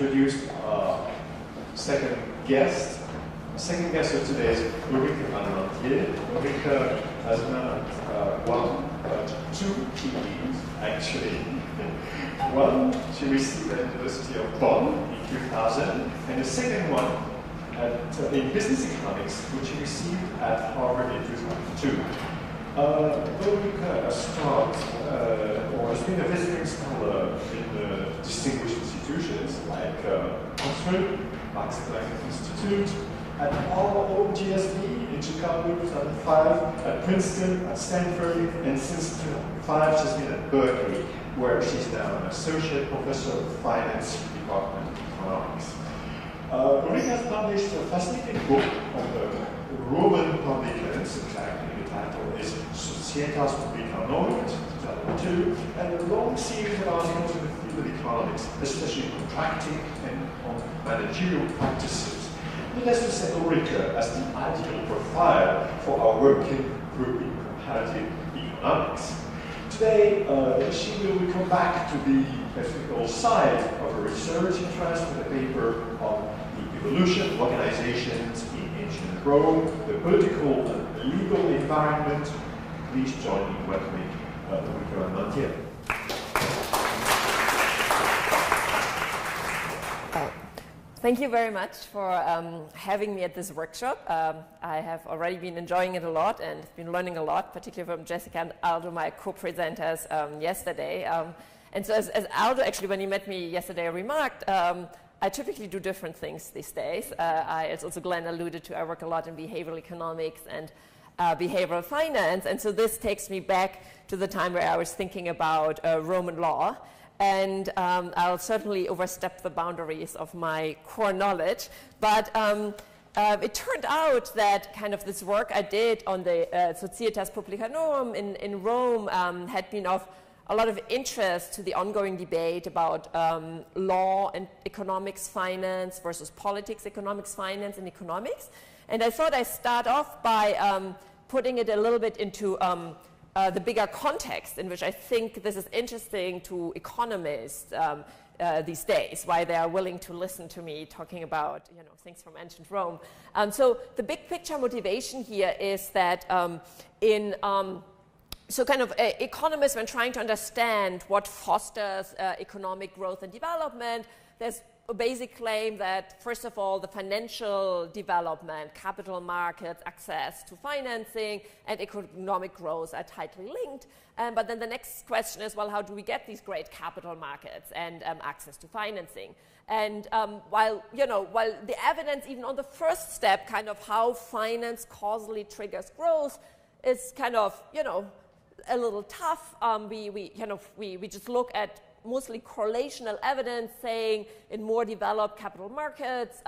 introduce our second guest. The second guest of today is Ulrike Malmendier. Ulrike has earned one, but two PhDs, actually. One, she received at the University of Bonn in 2000, and the second one in business economics, which she received at Harvard in 2002. Ulrike has been a visiting scholar in distinguished institutions like Oxford, Max Planck Institute, at OGSB in Chicago in 2005, at Princeton, at Stanford, and since 2005 she's been at Berkeley, where she's now an associate professor of finance department of economics. Ulrike has published a fascinating book on the Roman publicans, exactly the title is Societas Publicanorum, 2002, and a long series of articles in the field of economics, especially contracting and on managerial practices. Needless to say, Ulrike as the ideal profile for our working group in comparative economics. Today, she will come back to the technical side of her research interest with a paper on the evolution of organizations in ancient Rome, the political and legal environment. Please join me in welcoming Ulrike Malmendier. Thank you very much for having me at this workshop. I have already been enjoying it a lot and been learning a lot, particularly from Jessica and Aldo, my co-presenters, yesterday. And so as Aldo, actually, when he met me yesterday, remarked, I typically do different things these days. As also Glenn alluded to, I work a lot in behavioral economics and behavioral finance. And so this takes me back to the time where I was thinking about Roman law. And I'll certainly overstep the boundaries of my core knowledge. But it turned out that kind of this work I did on the Societas Publicanorum in Rome had been of a lot of interest to the ongoing debate about law and economics finance versus politics, economics finance, and economics. And I thought I'd start off by putting it a little bit into the bigger context in which I think this is interesting to economists these days, why they are willing to listen to me talking about things from ancient Rome. So the big picture motivation here is that economists, when trying to understand what fosters economic growth and development, there's a basic claim that, first of all, the financial development, capital markets, access to financing, and economic growth are tightly linked. But then the next question is, well, how do we get these great capital markets and access to financing? And while the evidence, even on the first step, kind of how finance causally triggers growth, is kind of, a little tough. We just look at mostly correlational evidence saying in more developed capital markets,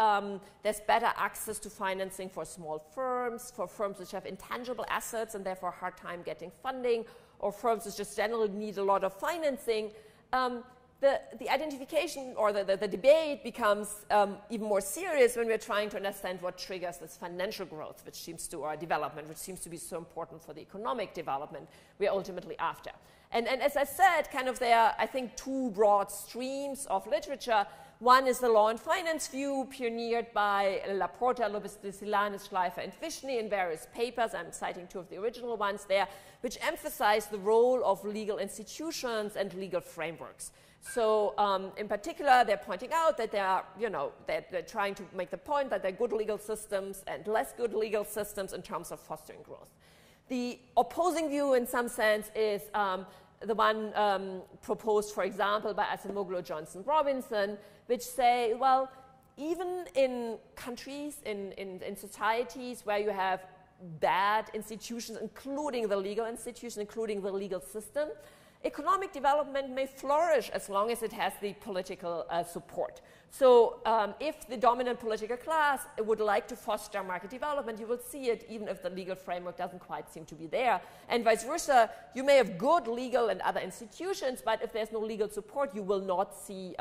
there's better access to financing for small firms, for firms which have intangible assets and therefore a hard time getting funding, or firms which just generally need a lot of financing. The identification or the debate becomes even more serious when we're trying to understand what triggers this financial growth, which seems to, or development, which seems to be so important for the economic development we're ultimately after. And as I said, kind of there are, I think, two broad streams of literature. One is the law and finance view, pioneered by Laporta, Lopez de Silanes, Schleifer, and Vishny in various papers. I'm citing two of the original ones there, which emphasize the role of legal institutions and legal frameworks. So in particular, they're pointing out that they're trying to make the point that there are good legal systems and less good legal systems in terms of fostering growth. The opposing view, in some sense, is the one proposed, for example, by Acemoglu, Johnson, Robinson, which say, well, even in countries, in societies where you have bad institutions, including the legal institution, including the legal system, economic development may flourish as long as it has the political support. So if the dominant political class would like to foster market development, you will see it even if the legal framework doesn't quite seem to be there. And vice versa, you may have good legal and other institutions, but if there's no legal support, you will not see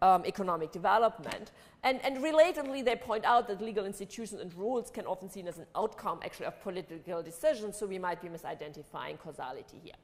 economic development. And relatedly, they point out that legal institutions and rules can often be seen as an outcome, actually, of political decisions, so we might be misidentifying causality here.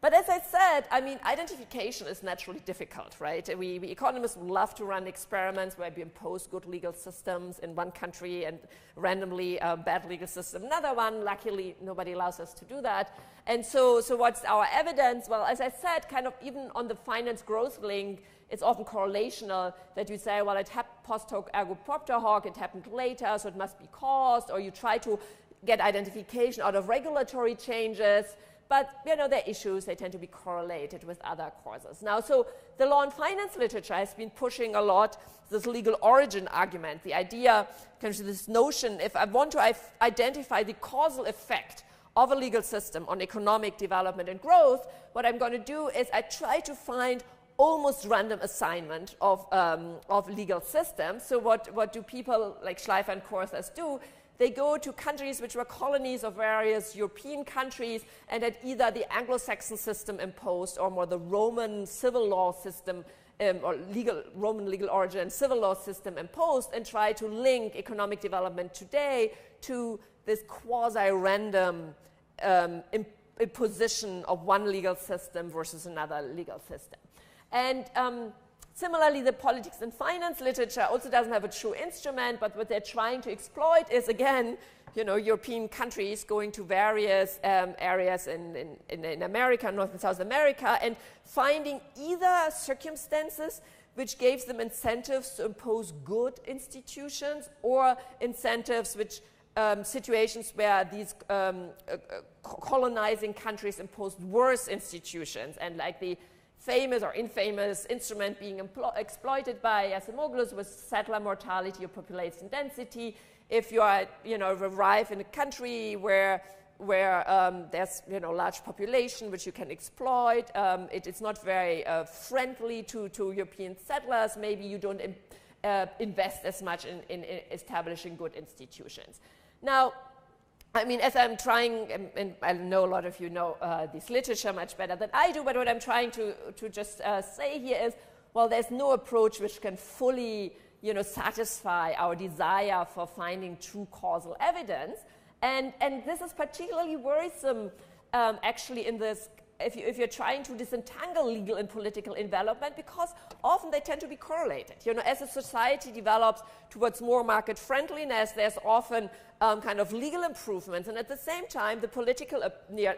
But as I said, I mean, identification is naturally difficult, right? We economists love to run experiments where we impose good legal systems in one country and randomly bad legal system another one. Luckily, nobody allows us to do that. And so what's our evidence? Well, as I said, kind of even on the finance growth link, it's often correlational that you say, well, it happened post hoc ergo propter hoc, it happened later, so it must be caused, or you try to get identification out of regulatory changes. But, you know, there are issues, they tend to be correlated with other causes. Now, so the law and finance literature has been pushing a lot this legal origin argument, the idea, kind of this notion, if I want to identify the causal effect of a legal system on economic development and growth, what I'm going to do is I try to find almost random assignment of legal systems. So what do people like Schleifer and Corthers do? They go to countries which were colonies of various European countries and had either the Anglo-Saxon system imposed or more the Roman civil law system or Roman legal origin civil law system imposed, and try to link economic development today to this quasi-random imposition of one legal system versus another legal system. And similarly, the politics and finance literature also doesn't have a true instrument, but what they're trying to exploit is, again, you know, European countries going to various areas in America, North and South America, and finding either circumstances which gave them incentives to impose good institutions, or incentives which situations where these colonizing countries imposed worse institutions, and like the famous or infamous instrument being exploited by Acemoglu was settler mortality or population density. If you are, you know, arrive in a country where there's, you know, large population which you can exploit, it is not very friendly to European settlers. Maybe you don't invest as much in establishing good institutions. Now, I mean, as I'm trying, and I know a lot of you know this literature much better than I do, but what I'm trying to just say here is, well, there's no approach which can fully, you know, satisfy our desire for finding true causal evidence. And this is particularly worrisome, actually, in this, if you're trying to disentangle legal and political development, because often they tend to be correlated. You know, as a society develops towards more market friendliness, there's often kind of legal improvements, and at the same time, the political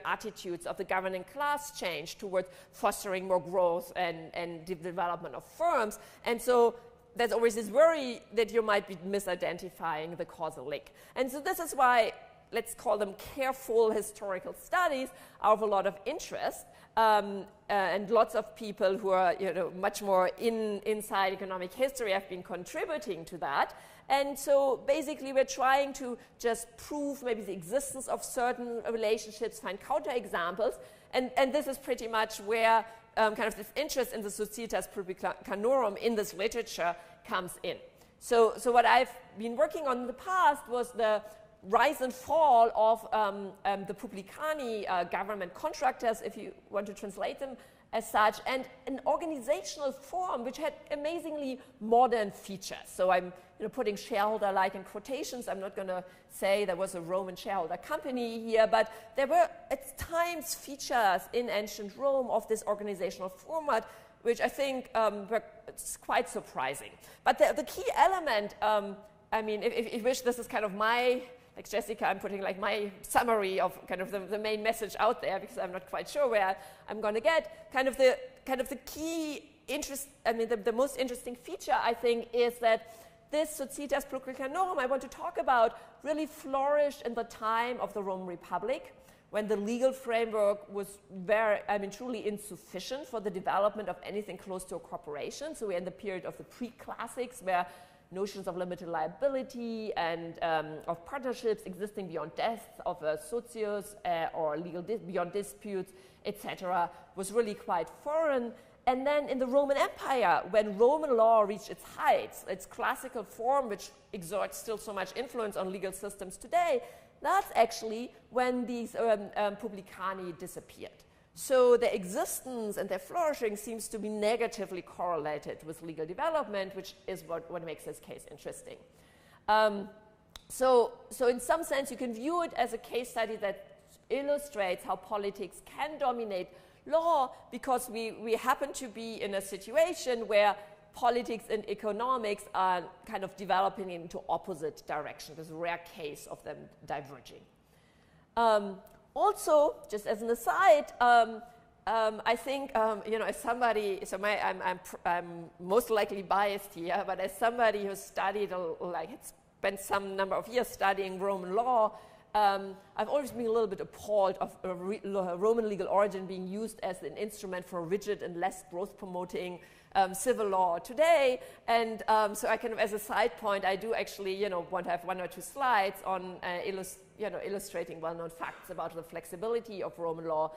attitudes of the governing class change towards fostering more growth and development of firms. And so there's always this worry that you might be misidentifying the causal link. And so this is why, let's call them careful historical studies, are of a lot of interest, and lots of people who are, you know, much more inside economic history have been contributing to that. And so basically we're trying to just prove maybe the existence of certain relationships, find counterexamples, and this is pretty much where kind of this interest in the Societas Publicanorum in this literature comes in. So what I've been working on in the past was the rise and fall of the publicani, government contractors, if you want to translate them as such, and an organizational form which had amazingly modern features. So I'm, you know, putting shareholder-like in quotations. I'm not going to say there was a Roman shareholder company here, but there were at times features in ancient Rome of this organizational format, which I think were quite surprising. But the key element, I mean, if you wish, this is kind of my, like Jessica, I'm putting like my summary of kind of the main message out there, because I'm not quite sure where I'm going to get. Kind of the key interest, I mean, the most interesting feature, I think, is that this Societas Publicanorum I want to talk about really flourished in the time of the Roman Republic, when the legal framework was very, I mean, truly insufficient for the development of anything close to a corporation. So we're in the period of the pre-classics, where notions of limited liability and of partnerships existing beyond death of a socius or legal beyond disputes, etc., was really quite foreign. And then in the Roman Empire, when Roman law reached its heights, its classical form, which exerts still so much influence on legal systems today, that's actually when these publicani disappeared. So their existence and their flourishing seems to be negatively correlated with legal development, which is what makes this case interesting. So in some sense, you can view it as a case study that illustrates how politics can dominate law, because we happen to be in a situation where politics and economics are kind of developing into opposite directions. There's a rare case of them diverging. Also, just as an aside, I think, as somebody, so I'm most likely biased here, but as somebody who studied, spent some number of years studying Roman law, I've always been a little bit appalled of Roman legal origin being used as an instrument for rigid and less growth-promoting civil law today. And so I kind of, as a side point, I do actually, want to have 1 or 2 slides on illustrating well-known facts about the flexibility of Roman law.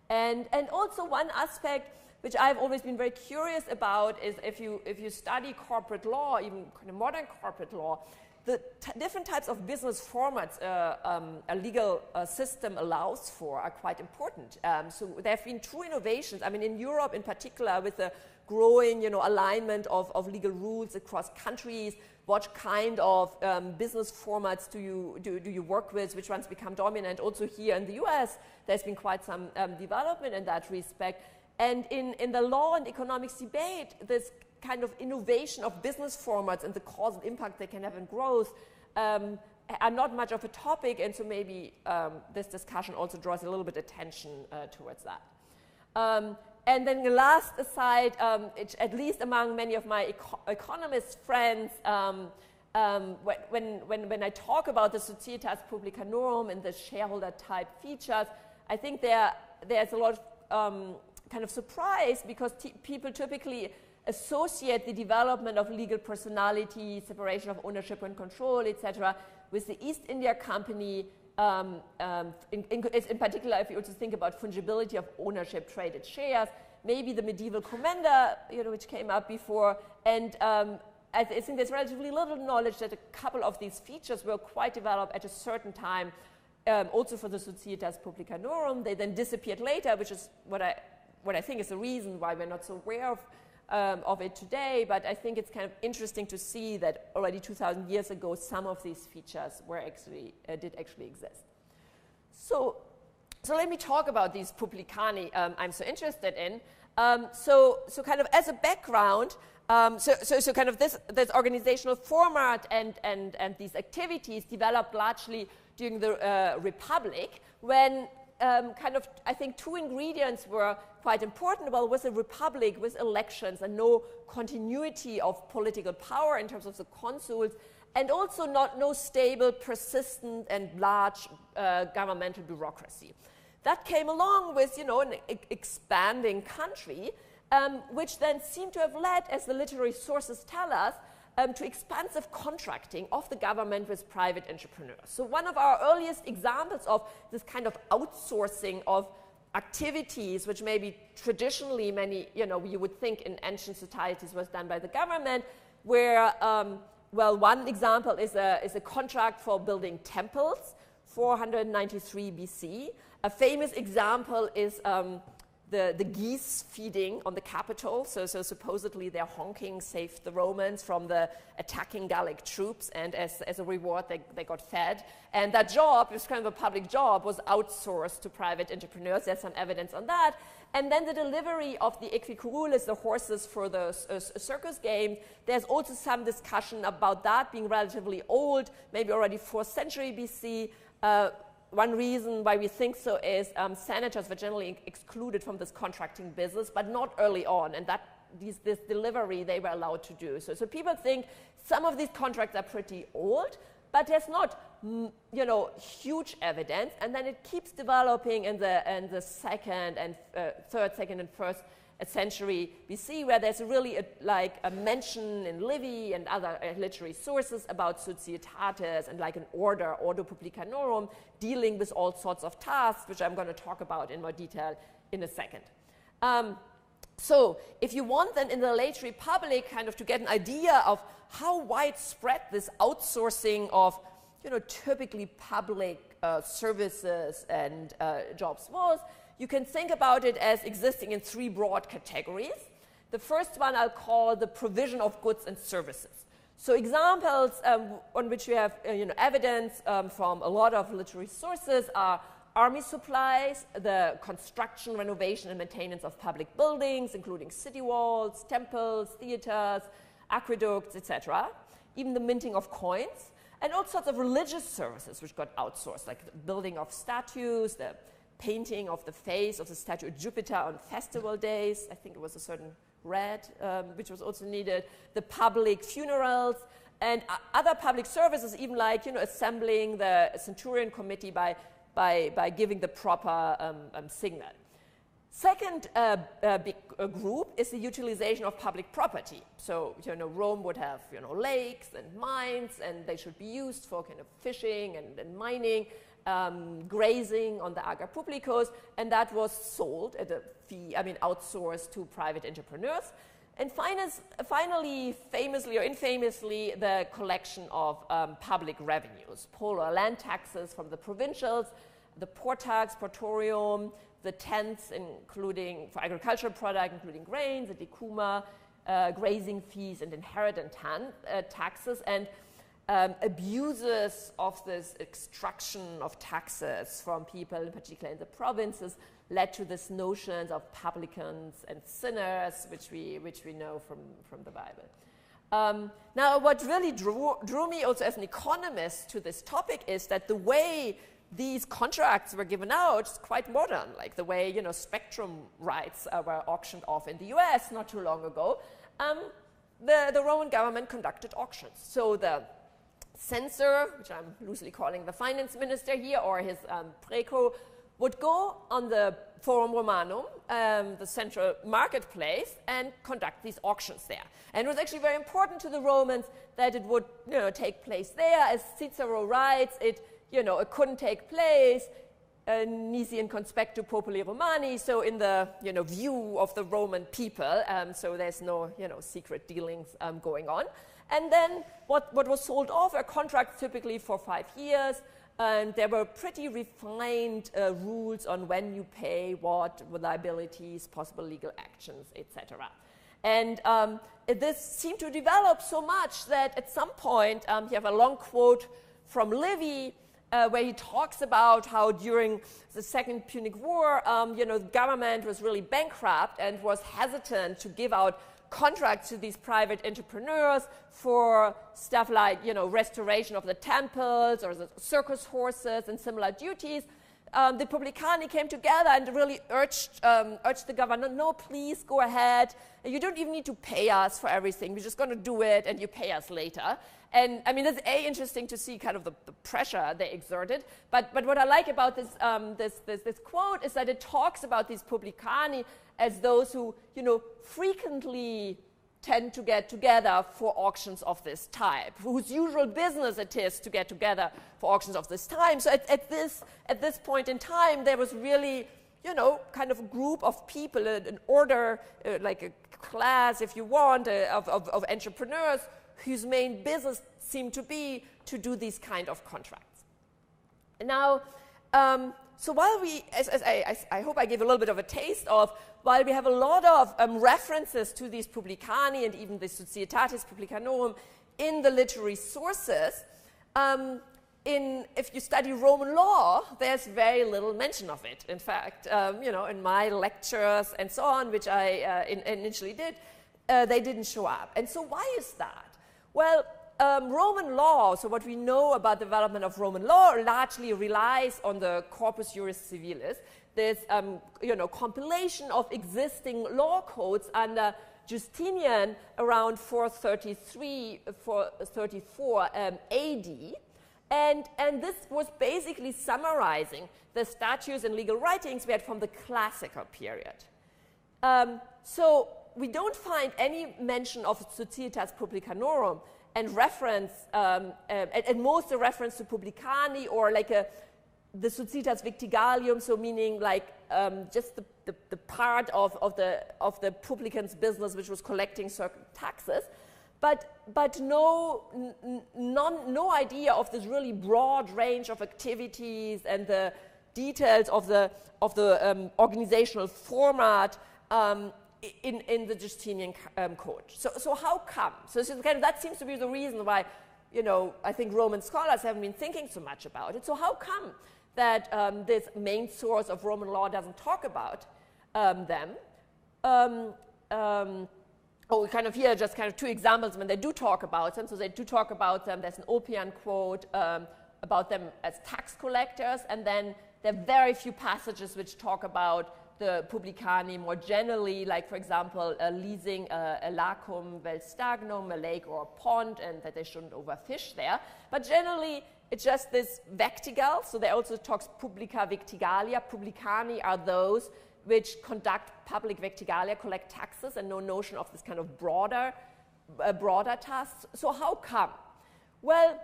And also one aspect which I've always been very curious about is if you study corporate law, even kind of modern corporate law, the different types of business formats a legal system allows for are quite important. So there have been true innovations. I mean, in Europe in particular, with the growing, alignment of legal rules across countries, what kind of business formats do you work with, which ones become dominant. Also here in the US, there's been quite some development in that respect. And in the law and economics debate, this kind of innovation of business formats and the causal impact they can have in growth are not much of a topic, and so maybe this discussion also draws a little bit attention towards that. And then the last aside, at least among many of my economist friends, when I talk about the Societas Publicanorum and the shareholder type features, I think there's a lot of kind of surprise, because people typically associate the development of legal personality, separation of ownership and control, etc., with the East India Company, in particular if you also think about fungibility of ownership, traded shares, maybe the medieval commenda, which came up before, and I think there's relatively little knowledge that a couple of these features were quite developed at a certain time, also for the Societas Publicanorum. They then disappeared later, which is what I think is the reason why we're not so aware of it today, but I think it's kind of interesting to see that already 2,000 years ago, some of these features were actually did actually exist. So let me talk about these publicani I'm so interested in. So kind of as a background, so kind of this organizational format and these activities developed largely during the Republic, when kind of, I think, 2 ingredients were quite important. Well, with a republic, with elections and no continuity of political power in terms of the consuls, and also no stable, persistent, and large governmental bureaucracy. That came along with, an expanding country, which then seemed to have led, as the literary sources tell us, to expansive contracting of the government with private entrepreneurs. So one of our earliest examples of this kind of outsourcing of activities, which maybe traditionally many, you would think in ancient societies was done by the government, where, well, one example is a contract for building temples, 493 BC. A famous example is the geese feeding on the Capitol. So supposedly their honking saved the Romans from the attacking Gallic troops, and as a reward they got fed. And that job, it was kind of a public job, was outsourced to private entrepreneurs. There's some evidence on that. And then the delivery of the equicurules, the horses for the circus games, there's also some discussion about that being relatively old, maybe already 4th century BC. One reason why we think so is senators were generally excluded from this contracting business, but not early on, and that this delivery they were allowed to do. So people think some of these contracts are pretty old, but there's not huge evidence, and then it keeps developing in the second and third, second and first century BC, where there's really a mention in Livy and other literary sources about societates and like an ordo publicanorum, dealing with all sorts of tasks, which I'm going to talk about in more detail in a second. So if you want then in the late Republic kind of to get an idea of how widespread this outsourcing of typically public services and jobs was, you can think about it as existing in 3 broad categories. The first one I'll call the provision of goods and services. So examples on which we have evidence from a lot of literary sources are army supplies, the construction, renovation, and maintenance of public buildings, including city walls, temples, theaters, aqueducts, etc., even the minting of coins, and all sorts of religious services which got outsourced, like the building of statues, the painting of the face of the statue of Jupiter on festival days. I think it was a certain red, which was also needed, the public funerals, and other public services, even like, you know, assembling the Centurion Committee by giving the proper signal. Second big group is the utilization of public property. So, you know, Rome would have, you know, lakes and mines, and they should be used for kind of fishing and mining, grazing on the Ager Publicus, and that was sold at a fee, outsourced to private entrepreneurs. And finally, famously or infamously, the collection of public revenues, poll or land taxes from the provincials, the portax, portorium, the tenths, including for agricultural product, including grains, the decuma, grazing fees, and inheritance taxes, and abuses of this extraction of taxes from people, in particular in the provinces, led to this notions of publicans and sinners, which we know from the Bible. Now, what really drew me also as an economist to this topic is that the way these contracts were given out is quite modern, like the way, you know, spectrum rights were auctioned off in the US not too long ago. The Roman government conducted auctions. So the censor, which I'm loosely calling the finance minister here, or his preco, would go on the Forum Romanum, the central marketplace, and conduct these auctions there. And it was actually very important to the Romans that it would, you know, take place there. As Cicero writes, it couldn't take place, nisi in conspectu populi Romani, so in the, you know, view of the Roman people, so there's no, you know, secret dealings going on. And then what was sold off are contracts typically for 5 years, and there were pretty refined rules on when you pay what, liabilities, possible legal actions, etc. And this seemed to develop so much that at some point, you have a long quote from Livy, where he talks about how during the Second Punic War, the government was really bankrupt and was hesitant to give out contracts to these private entrepreneurs for stuff like, you know, restoration of the temples or the circus horses and similar duties. The publicani came together and really urged the governor, no, please go ahead. You don't even need to pay us for everything. We're just going to do it, and you pay us later. And I mean, it's interesting to see kind of the pressure they exerted. But what I like about this quote is that it talks about these publicani as those who, you know, frequently tend to get together for auctions of this type, whose usual business it is to get together for auctions of this time. So at this point in time, there was really, you know, kind of a group of people, an order, like a class, if you want, of entrepreneurs whose main business seemed to be to do these kind of contracts. Now, so while we, as I hope I gave a little bit of a taste of, while we have a lot of references to these publicani and even the Societatis Publicanorum in the literary sources, if you study Roman law, there's very little mention of it. In fact, in my lectures and so on, which I initially did, they didn't show up. And so why is that? Well, Roman law, so what we know about the development of Roman law, largely relies on the Corpus Juris Civilis, this compilation of existing law codes under Justinian around 434 AD. And this was basically summarizing the statutes and legal writings we had from the classical period. So we don't find any mention of Societas Publicanorum and reference, at most a reference to Publicani or like the Societas Victigalium, so meaning like just the part of the publican's business which was collecting certain taxes, but no idea of this really broad range of activities and the details of the organizational format in the Justinian Code. So how come? So that seems to be the reason why, I think Roman scholars haven't been thinking so much about it. So how come that this main source of Roman law doesn't talk about them. Oh, kind of here, just kind of two examples when they do talk about them. So they do talk about them. There's an Ulpian quote about them as tax collectors, and then there are very few passages which talk about the publicani more generally, like, for example, leasing a lacum vel stagnum, a lake or a pond, and that they shouldn't overfish there. But generally, it's just this vectigal. So they also talk publica vectigalia. Publicani are those which conduct public vectigalia, collect taxes, and no notion of this kind of broader tasks. So how come? Well,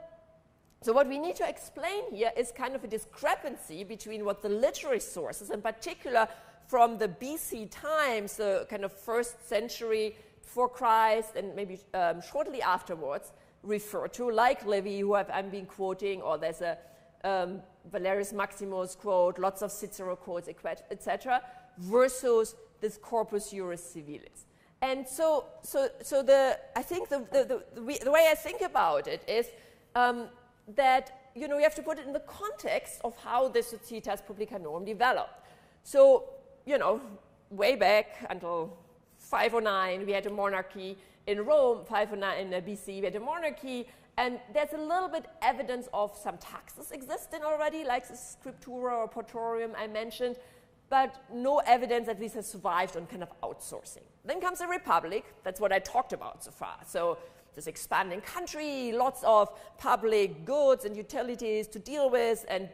so what we need to explain here is kind of a discrepancy between what the literary sources, in particular from the BC times, the kind of 1st century before Christ and maybe shortly afterwards, refer to, like Livy, who I've been quoting, or there's a Valerius Maximus quote, lots of Cicero quotes, etc., versus this corpus juris civilis. And so I think the way I think about it is that, you know, you have to put it in the context of how the Societas Publicanorum developed. So, you know, way back until 509, we had a monarchy in Rome. 509 in BC, we had a monarchy. And there's a little bit evidence of some taxes existing already, like the scriptura or portorium I mentioned, but no evidence that this has survived on kind of outsourcing. Then comes the Republic. That's what I talked about so far. So this expanding country, lots of public goods and utilities to deal with, and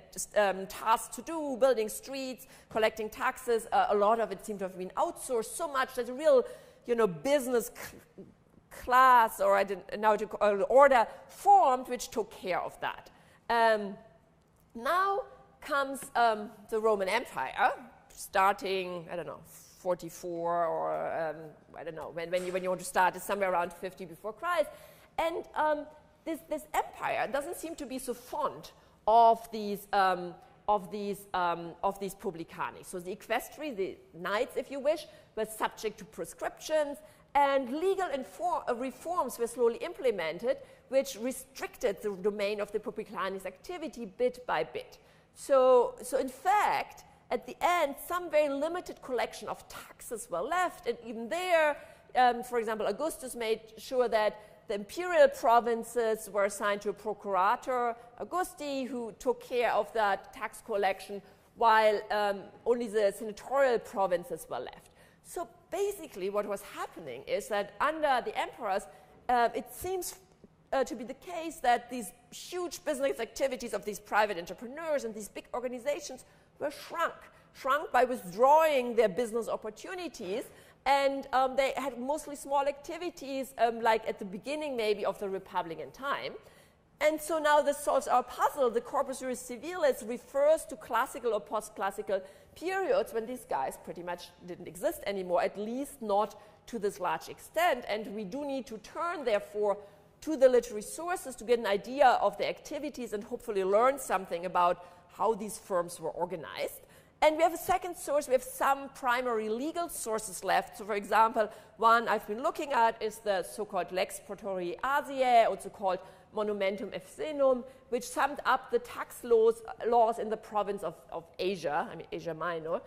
tasks to do, building streets, collecting taxes. A lot of it seemed to have been outsourced so much that a real, you know, business class, or I didn't now to order formed, which took care of that. Now comes the Roman Empire, starting, I don't know, 44, or I don't know, when you want to start, it's somewhere around 50 before Christ. And this empire doesn't seem to be so fond of these publicani. So the equestri, the knights, if you wish, were subject to prescriptions, and legal reforms were slowly implemented, which restricted the domain of the publicani's activity bit by bit. So in fact, at the end, some very limited collection of taxes were left, and even there, for example, Augustus made sure that the imperial provinces were assigned to a procurator, Augusti, who took care of that tax collection, while only the senatorial provinces were left. So basically what was happening is that under the emperors, it seems to be the case that these huge business activities of these private entrepreneurs and these big organizations were shrunk by withdrawing their business opportunities, and they had mostly small activities, like at the beginning maybe of the Republican time. And so now this solves our puzzle. The corpus juris civilis refers to classical or post-classical periods when these guys pretty much didn't exist anymore, at least not to this large extent. And we do need to turn, therefore, to the literary sources to get an idea of the activities and hopefully learn something about how these firms were organized. And we have a second source. We have some primary legal sources left. So, for example, one I've been looking at is the so-called Lex Portorii Asiae, also called Monumentum Efsenum, which summed up the tax laws in the province of Asia, I mean Asia Minor.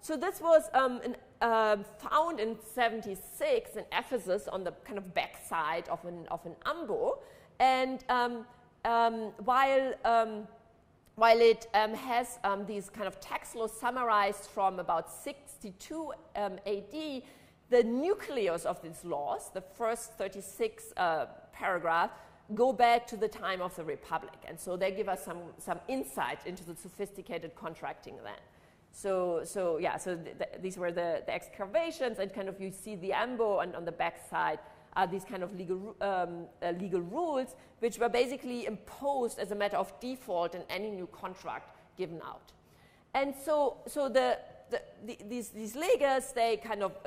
So this was found in 76 in Ephesus on the kind of backside of an ambo, and while it has these kind of tax laws summarized from about 62 AD, the nucleus of these laws, the first 36 paragraphs, go back to the time of the Republic. And so they give us some insight into the sophisticated contracting then. So these were the excavations, and kind of you see the ambo, and on the back side are these kind of legal rules, which were basically imposed as a matter of default in any new contract given out. And so these leges, they kind of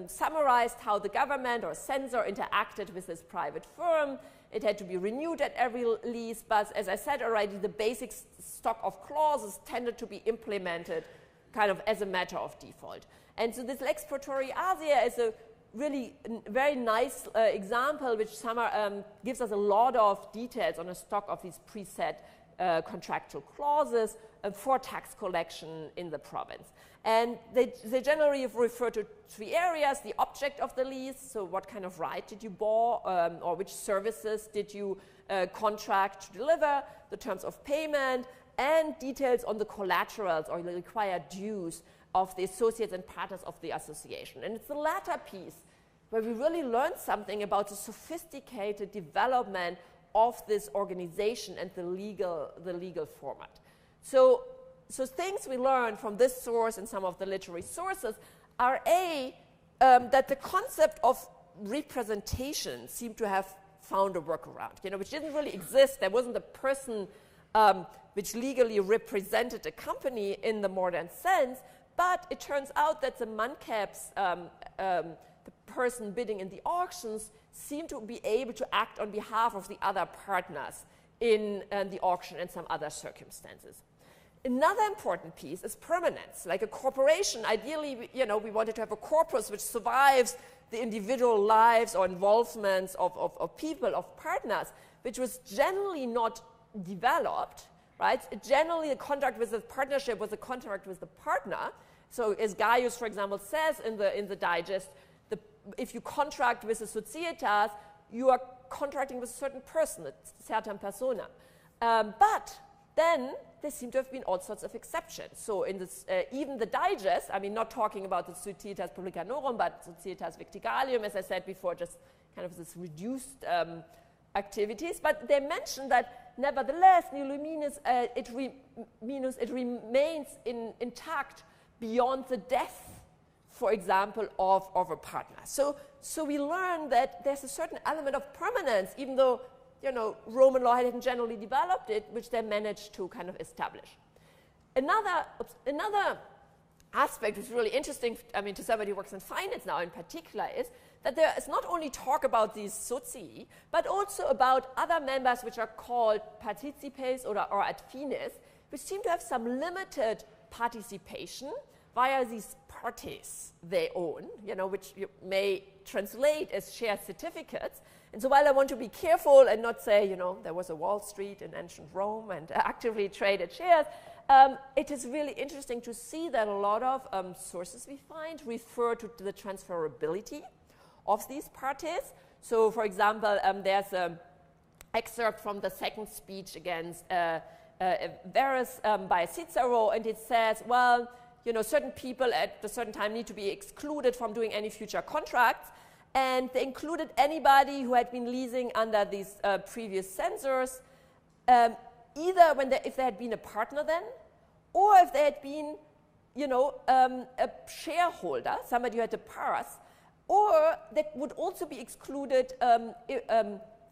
summarized how the government or censor interacted with this private firm. It had to be renewed at every lease, but as I said already, the basic stock of clauses tended to be implemented kind of as a matter of default. And so this Lex Portorii Asiae is a really very nice example which gives us a lot of details on a stock of these preset contractual clauses for tax collection in the province. And they generally refer to three areas: the object of the lease, so what kind of right did you buy, or which services did you contract to deliver, the terms of payment, and details on the collaterals or the required dues of the associates and partners of the association. And it's the latter piece where we really learn something about the sophisticated development of this organization and the legal format. So things we learn from this source and some of the literary sources are that the concept of representation seemed to have found a workaround, which didn't really exist. There wasn't a person which legally represented a company in the modern sense, but it turns out that the MANCAPs, the person bidding in the auctions, seem to be able to act on behalf of the other partners in the auction and some other circumstances. Another important piece is permanence. Like a corporation, ideally, we wanted to have a corpus which survives the individual lives or involvements of people, of partners, which was generally not developed, right? Generally, a contract with a partnership was a contract with the partner. So as Gaius, for example, says in the digest, if you contract with a societas, you are contracting with a certain person, a certain persona. But then there seem to have been all sorts of exceptions. So in this, even the digest, I mean, not talking about the Societas Publicanorum, but Societas Victigalium, as I said before, just kind of this reduced activities. But they mention that nevertheless, it remains intact beyond the death, for example, of a partner. So we learn that there's a certain element of permanence, even though Roman law hadn't generally developed it, which they managed to kind of establish. Another aspect which is really interesting, I mean, to somebody who works in finance now in particular, is that there is not only talk about these socii, but also about other members which are called participes or ad fines, which seem to have some limited participation via these parties they own, which you may translate as share certificates. And so while I want to be careful and not say, there was a Wall Street in ancient Rome and actively traded shares, it is really interesting to see that a lot of sources we find refer to the transferability of these parties. So, for example, there's an excerpt from the second speech against Verus by Cicero, and it says, well, certain people at a certain time need to be excluded from doing any future contracts. And they included anybody who had been leasing under these previous censors, either if they had been a partner then, or if they had been, a shareholder, somebody who had a pass, or they would also be excluded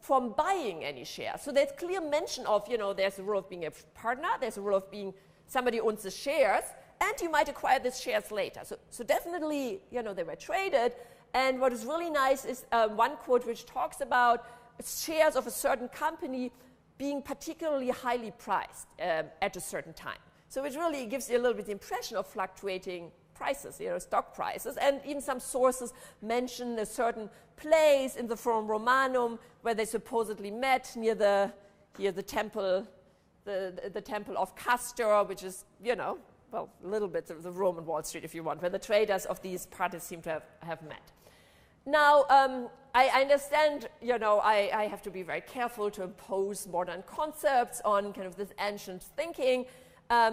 from buying any shares. So there's clear mention of, there's a rule of being a partner, there's a rule of being somebody who owns the shares, and you might acquire these shares later. So definitely, they were traded. And what is really nice is one quote which talks about shares of a certain company being particularly highly priced at a certain time. So it really gives you a little bit the impression of fluctuating prices, stock prices. And even some sources mention a certain place in the Forum Romanum where they supposedly met near the temple, the temple of Castor, which is, well, a little bit of the Roman Wall Street, if you want, where the traders of these parties seem to have met. Now, I understand, I have to be very careful to impose modern concepts on kind of this ancient thinking.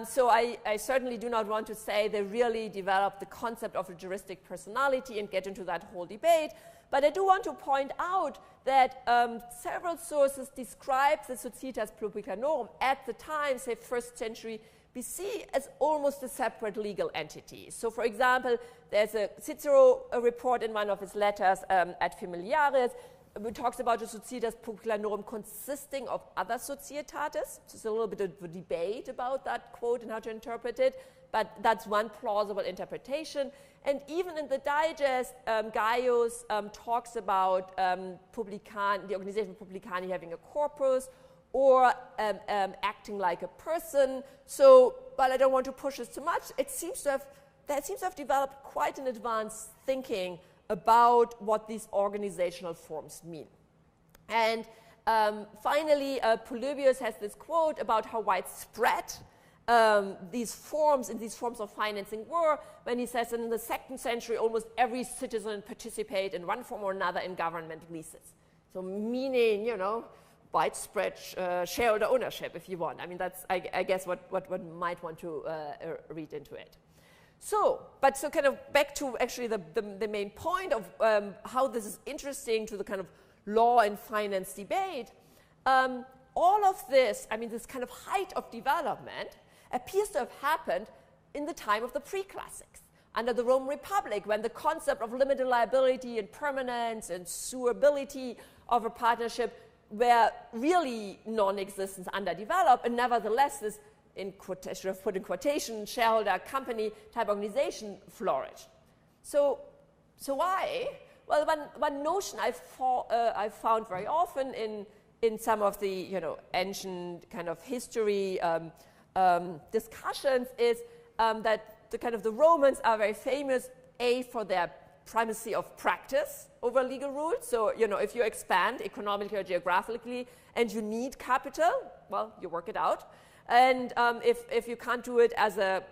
So I certainly do not want to say they really developed the concept of a juristic personality and get into that whole debate. But I do want to point out that several sources describe the Societas Publicanorum at the time, say 1st century BC, as almost a separate legal entity. So, for example, there's a Cicero report in one of his letters at Familiares, who talks about the Societas Publicanorum consisting of other societates. So there's a little bit of a debate about that quote and how to interpret it, but that's one plausible interpretation. And even in the digest, Gaius talks about the organization publicani having a corpus, or acting like a person. So, while I don't want to push this too much, that seems to have developed quite an advanced thinking about what these organizational forms mean. And Finally, Polybius has this quote about how widespread these forms of financing were, when he says that in the 2nd century almost every citizen participated in one form or another in government leases. So meaning, you know, widespread shareholder ownership, if you want. I mean, that's, I guess, what one might want to read into it. So kind of back to actually the main point of how this is interesting to the kind of law and finance debate. All of this, I mean, this kind of height of development appears to have happened in the time of the pre-classics, under the Roman Republic, when the concept of limited liability and permanence and suability of a partnership were really non-existent, underdeveloped, and nevertheless this, in quotation, put in quotation, shareholder company type organization flourished. So why? Well, one notion I've found very often in some of the, you know, ancient kind of history discussions is that the Romans are very famous, for their primacy of practice over legal rules. So, you know, if you expand economically or geographically and you need capital, well, you work it out. And if you can't do it as a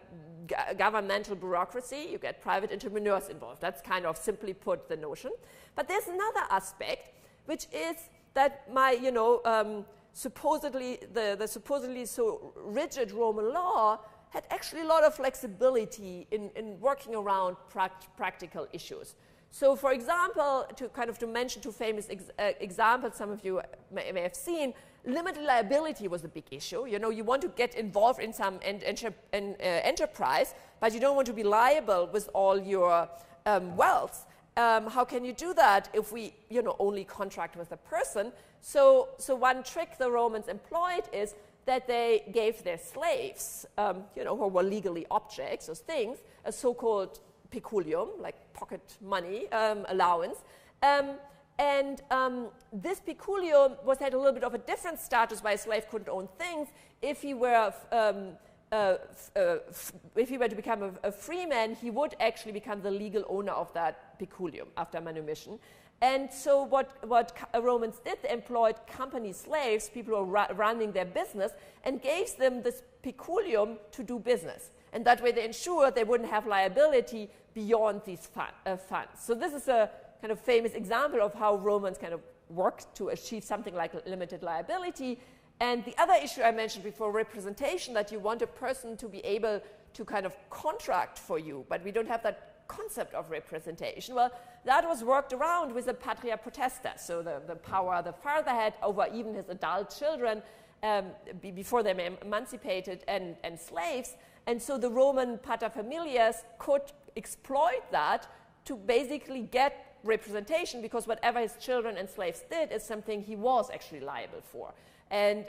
governmental bureaucracy, you get private entrepreneurs involved. That's kind of simply put the notion. But there's another aspect, which is that my, you know, supposedly the supposedly so rigid Roman law had actually a lot of flexibility in working around practical issues. So, for example, to mention two famous examples, some of you may have seen, limited liability was a big issue. You know, you want to get involved in some enterprise, but you don't want to be liable with all your wealth. How can you do that if we, you know, only contract with a person? So one trick the Romans employed is that they gave their slaves, you know, who were legally objects or things, a so-called peculium, like pocket money allowance. This peculium had a little bit of a different status, why a slave couldn't own things. If he were to become a free man, he would actually become the legal owner of that peculium after manumission. And so what Romans did, they employed company slaves, people who were running their business, and gave them this peculium to do business. And that way they ensured they wouldn't have liability beyond these funds. So this is a kind of famous example of how Romans kind of worked to achieve something like limited liability. And the other issue I mentioned before, representation, that you want a person to be able to kind of contract for you, but we don't have that concept of representation. Well, that was worked around with the patria potestas, so the power the father had over even his adult children before they were emancipated and slaves. And so the Roman paterfamilias could exploit that to basically get representation, because whatever his children and slaves did is something he was actually liable for. And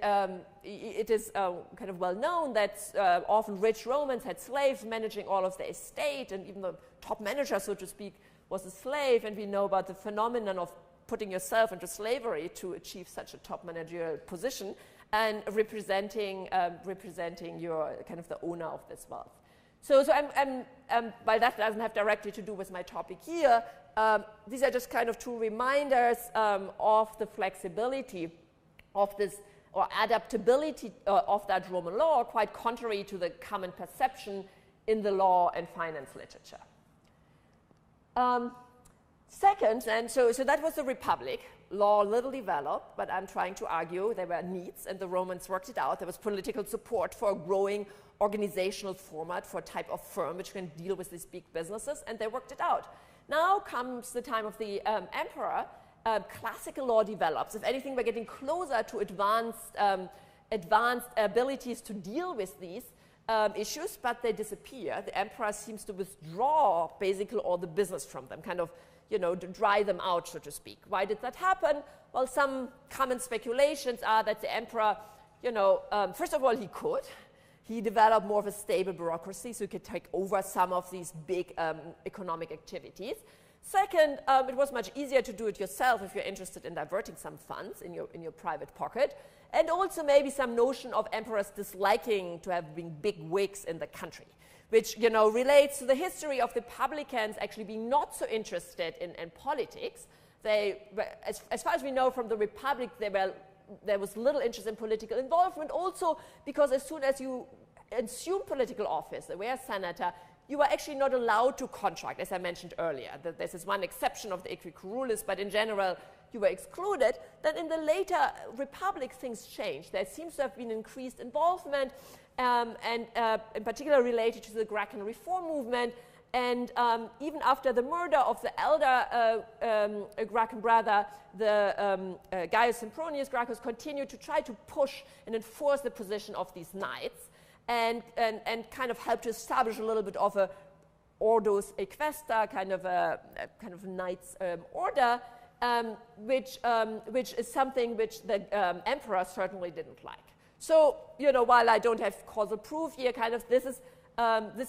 it is kind of well known that often rich Romans had slaves managing all of their estate, and even the top manager, so to speak, was a slave. And we know about the phenomenon of putting yourself into slavery to achieve such a top managerial position and representing your kind of the owner of this wealth. So while that doesn't have directly to do with my topic here, these are just kind of two reminders of the flexibility of this, or adaptability of that Roman law, quite contrary to the common perception in the law and finance literature. Second, and so that was the Republic. Law little developed, but I'm trying to argue there were needs, and the Romans worked it out. There was political support for a growing organizational format for a type of firm which can deal with these big businesses, and they worked it out. Now comes the time of the emperor. Classical law develops. If anything, we're getting closer to advanced abilities to deal with these issues, but they disappear. The emperor seems to withdraw basically all the business from them, kind of, you know, to dry them out, so to speak. Why did that happen? Well, some common speculations are that the emperor, you know, first of all, he developed more of a stable bureaucracy, so he could take over some of these big economic activities. Second, it was much easier to do it yourself if you're interested in diverting some funds in your private pocket. And also maybe some notion of emperors disliking to have been big wigs in the country, which, you know, relates to the history of the publicans actually being not so interested in politics. They, as far as we know from the Republic, they were there was little interest in political involvement. Also because as soon as you assume political office, were a senator, you were actually not allowed to contract, as I mentioned earlier. This is one exception of the equicurulis, but in general, you were excluded. Then in the later republic, things changed. There seems to have been increased involvement, and in particular related to the Gracchan reform movement. And even after the murder of the elder Gracchan brother, the Gaius Sempronius Gracchus continued to try to push and enforce the position of these knights, and kind of help to establish a little bit of a ordos equesta, kind of a knight's order, which is something which the emperor certainly didn't like. So, you know, while I don't have causal proof here, kind of this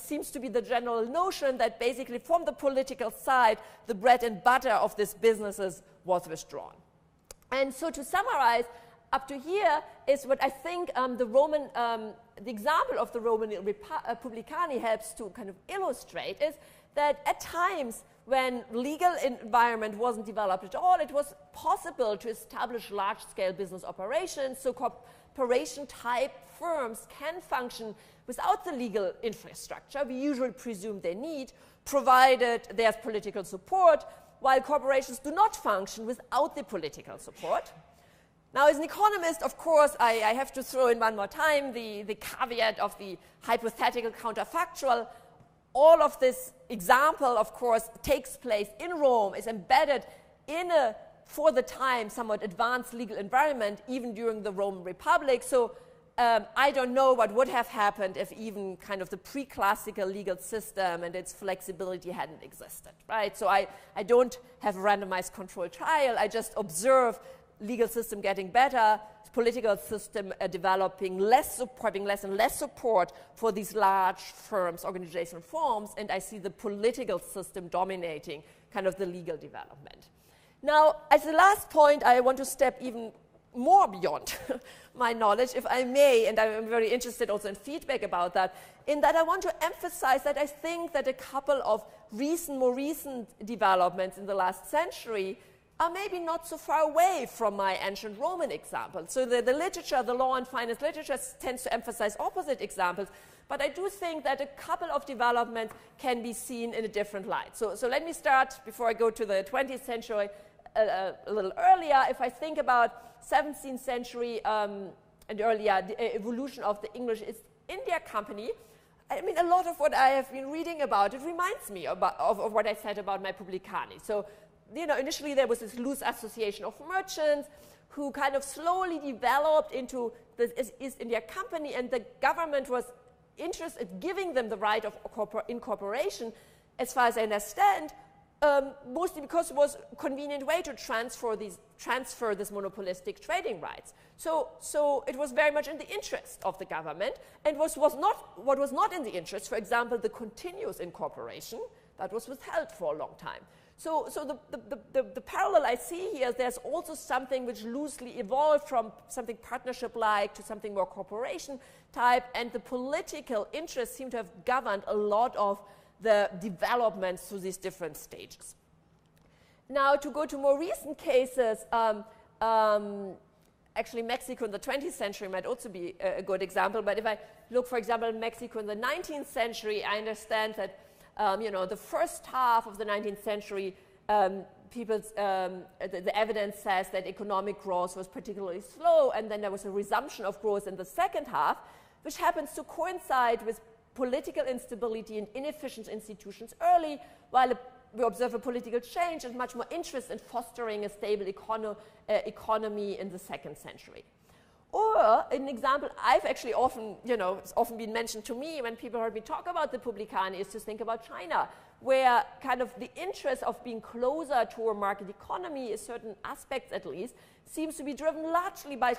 seems to be the general notion that basically from the political side, the bread and butter of these businesses was withdrawn. And so to summarize, up to here is what I think the example of the Roman publicani helps to kind of illustrate is that at times when legal environment wasn't developed at all, it was possible to establish large-scale business operations. So corporation-type firms can function without the legal infrastructure we usually presume they need, provided there's political support, while corporations do not function without the political support. Now, as an economist, of course, I have to throw in one more time the caveat of the hypothetical counterfactual. All of this example, of course, takes place in Rome, is embedded in a, for the time, somewhat advanced legal environment, even during the Roman Republic. So I don't know what would have happened if even kind of the pre-classical legal system and its flexibility hadn't existed, right? So I don't have a randomized controlled trial. I just observe legal system getting better, political system developing having less and less support for these large firms, organizational forms, and I see the political system dominating kind of the legal development. Now, as the last point, I want to step even more beyond my knowledge, if I may, and I'm very interested also in feedback about that, in that I want to emphasize that I think that a couple of more recent developments in the last century are maybe not so far away from my ancient Roman example. So the literature, the law and finance literature tends to emphasize opposite examples, but I do think that a couple of developments can be seen in a different light. So let me start, before I go to the 20th century, a little earlier. If I think about 17th century and earlier, the evolution of the English East India Company, I mean, a lot of what I have been reading about, it reminds me of what I said about my publicani. So, you know, initially there was this loose association of merchants who kind of slowly developed into the East India Company, and the government was interested in giving them the right of incorporation, as far as I understand, mostly because it was a convenient way to transfer this monopolistic trading rights. So it was very much in the interest of the government, and what was not in the interest, for example, the continuous incorporation, that was withheld for a long time. So the parallel I see here is there's also something which loosely evolved from something partnership-like to something more corporation type, and the political interests seem to have governed a lot of the developments through these different stages. Now, to go to more recent cases, actually Mexico in the 20th century might also be a good example, but if I look, for example, in Mexico in the 19th century, I understand that you know, the first half of the 19th century, the evidence says that economic growth was particularly slow, and then there was a resumption of growth in the second half, which happens to coincide with political instability and inefficient institutions early, while we observe a political change and much more interest in fostering a stable economy in the second century. Or an example I've actually often, you know, it's often been mentioned to me when people heard me talk about the publicani is to think about China, where kind of the interest of being closer to a market economy, in certain aspects at least, seems to be driven largely by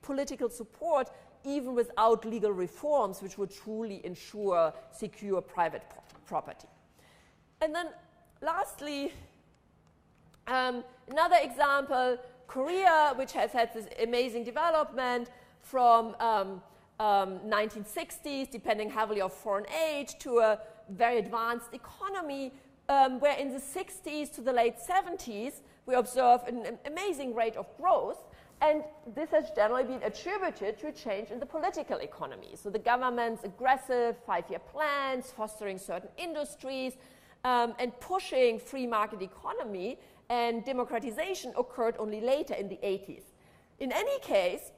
political support, even without legal reforms, which would truly ensure secure private property. And then lastly, another example, Korea, which has had this amazing development from 1960s, depending heavily on foreign aid, to a very advanced economy, where in the 60s to the late 70s, we observe an amazing rate of growth. And this has generally been attributed to a change in the political economy. So the government's aggressive 5-year plans, fostering certain industries, and pushing free market economy and democratization occurred only later in the 80s. In any case,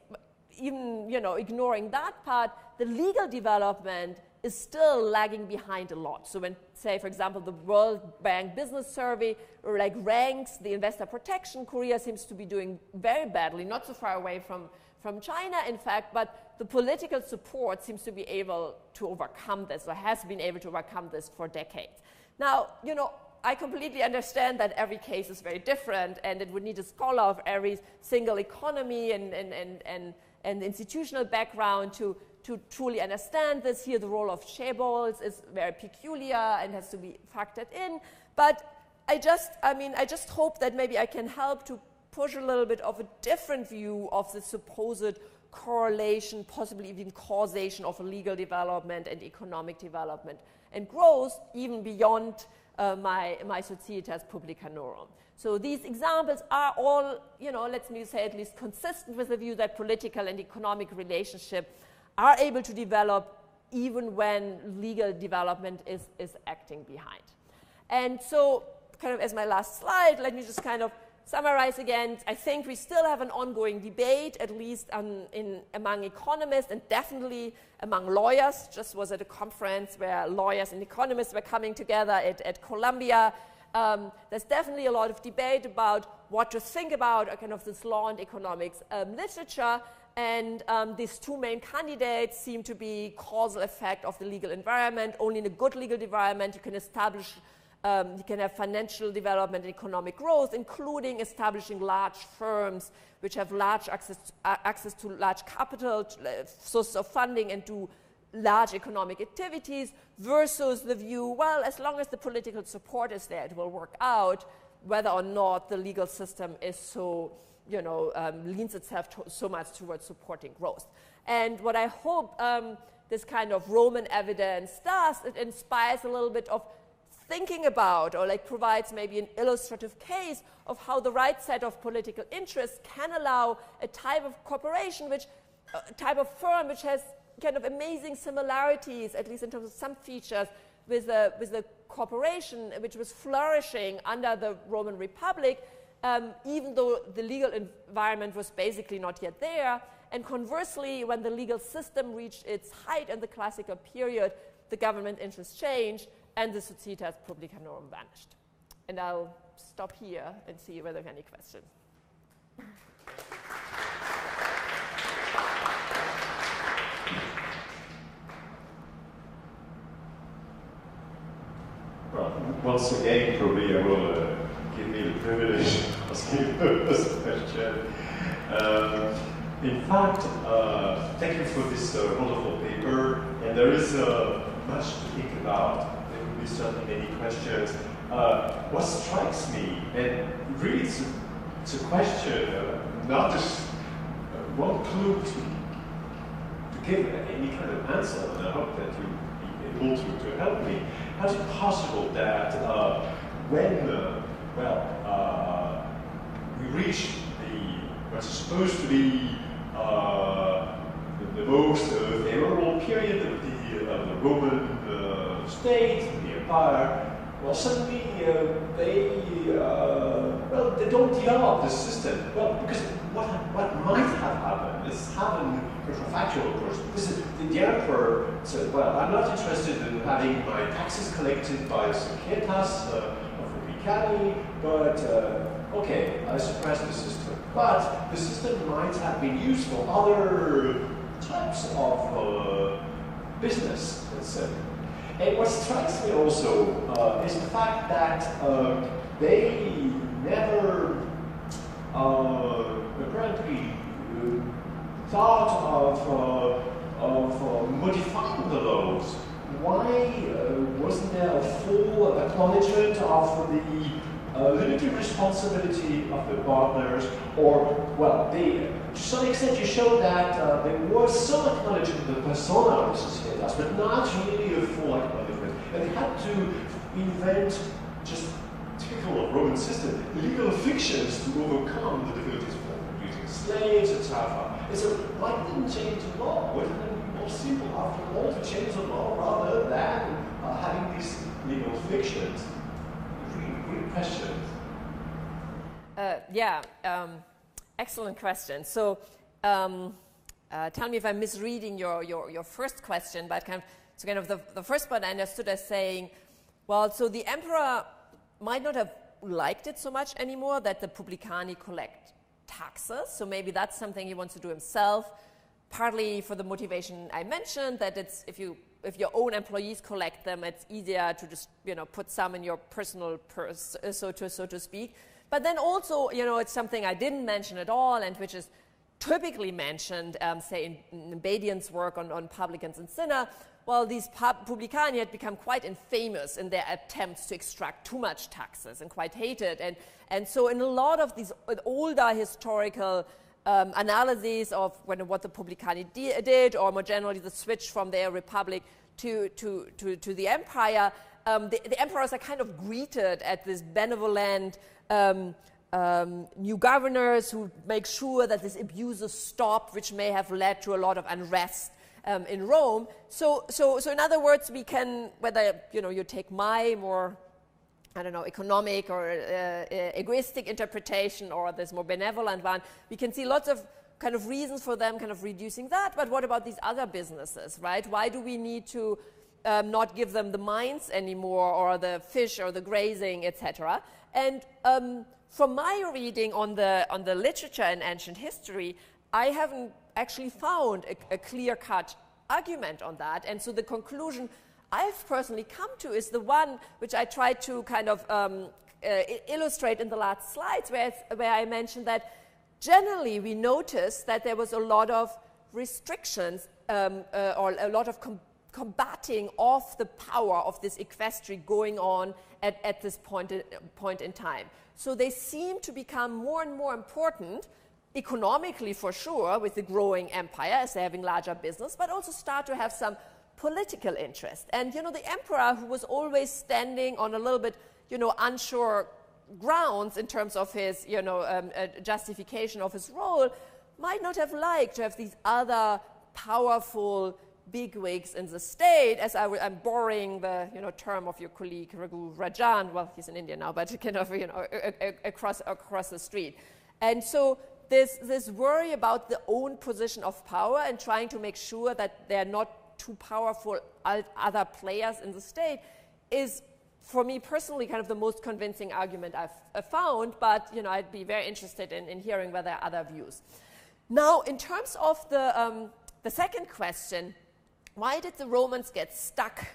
even ignoring that part, the legal development is still lagging behind a lot. So when, say, for example, the World Bank Business Survey ranks the investor protection, Korea seems to be doing very badly, not so far away from China, in fact, but the political support seems to be able to overcome this, or has been able to overcome this for decades. Now, I completely understand that every case is very different, and it would need a scholar of every single economy and institutional background to truly understand this. Here, the role of chaebols is very peculiar and has to be factored in. But I just hope that maybe I can help to push a little bit of a different view of the supposed correlation, possibly even causation of legal development and economic development and growth, even beyond my Societas Publicanorum. So these examples are all, let me say at least consistent with the view that political and economic relationships are able to develop even when legal development is acting behind. And so kind of as my last slide, let me just kind of summarize again. I think we still have an ongoing debate, at least among economists and definitely among lawyers. Just was at a conference where lawyers and economists were coming together at Columbia. There's definitely a lot of debate about what to think about kind of this law and economics literature. And these two main candidates seem to be causal effect of the legal environment. Only in a good legal environment you can establish, you can have financial development and economic growth, including establishing large firms which have large access to large capital, sources of funding, and to large economic activities, versus the view, well, as long as the political support is there, it will work out, whether or not the legal system is so, leans itself so much towards supporting growth. And what I hope this kind of Roman evidence does, it inspires a little bit of thinking about, or provides maybe an illustrative case of how the right set of political interests can allow a type of corporation, a type of firm which has kind of amazing similarities, at least in terms of some features, with the corporation which was flourishing under the Roman Republic, even though the legal environment was basically not yet there. And conversely, when the legal system reached its height in the classical period, the government interests changed and the Societas Publicanorum vanished. And I'll stop here and see whether there are any questions. Well, once again, probably I will give me the privilege of asking the first question. In fact, thank you for this wonderful paper, and there is much to think about. There will be certainly many questions. What strikes me, and really it's a question, not just one clue to give any kind of answer, and I hope that you'll be able to help me. How is it possible that when we reach what's supposed to be the most favorable period of the Roman state, the empire, well, suddenly they don't develop the system. Well, because what might have happened, this happened counterfactual, of course. The emperor said, well, I'm not interested in having my taxes collected by Societas of publicani, but okay, I suppress the system. But the system might have been used for other types of business, let's say. And what strikes me also is the fact that they never apparently thought of modifying the laws. Why wasn't there a full acknowledgement of the limited responsibility of the partners? Or, well, to some extent you showed that there was some acknowledgement of the persona of the Societas, but not really a full acknowledgement. And they had to invent, just typical of Roman system, legal fictions to overcome the difficulties of producing slaves, etc. It's why didn't change the law? Wouldn't it be more simple, after all, to change the law rather than having these legal fictions? Great question. Excellent question. So, tell me if I'm misreading your first question, but the first part I understood as saying, well, so the emperor might not have liked it so much anymore that the publicani collect taxes, so maybe that's something he wants to do himself, partly for the motivation I mentioned, that it's if your own employees collect them, it's easier to just put some in your personal purse, so to speak. But then also, it's something I didn't mention at all, and which is typically mentioned, say in Badian's work on publicans and sinner. Well, these publicani had become quite infamous in their attempts to extract too much taxes and quite hated. And so in a lot of these older historical analyses of what the publicani did, or more generally the switch from their republic to the empire, the emperors are kind of greeted as this benevolent new governors who make sure that these abuses stop, which may have led to a lot of unrest in Rome. So in other words, we can, whether you take my more, I don't know, economic or egoistic interpretation or this more benevolent one, we can see lots of kind of reasons for them kind of reducing that. But what about these other businesses, right? Why do we need to not give them the mines anymore, or the fish, or the grazing, etc.? And from my reading on the literature in ancient history, I haven't actually found a clear-cut argument on that. And so the conclusion I've personally come to is the one which I tried to kind of illustrate in the last slides, where I mentioned that generally we noticed that there was a lot of restrictions or a lot of combating of the power of this equestrian going on at this point in time. So they seem to become more and more important, economically for sure, with the growing empire as they're having larger business, but also start to have some political interest. And the emperor, who was always standing on a little bit unsure grounds in terms of his justification of his role, might not have liked to have these other powerful bigwigs in the state, as I'm borrowing the term of your colleague Raghu Rajan. Well, he's in India now, but kind of across the street. And so this worry about the own position of power and trying to make sure that they're not too powerful other players in the state is, for me personally, kind of the most convincing argument I've found. But I'd be very interested in hearing whether there are other views. Now, in terms of the second question, why did the Romans get stuck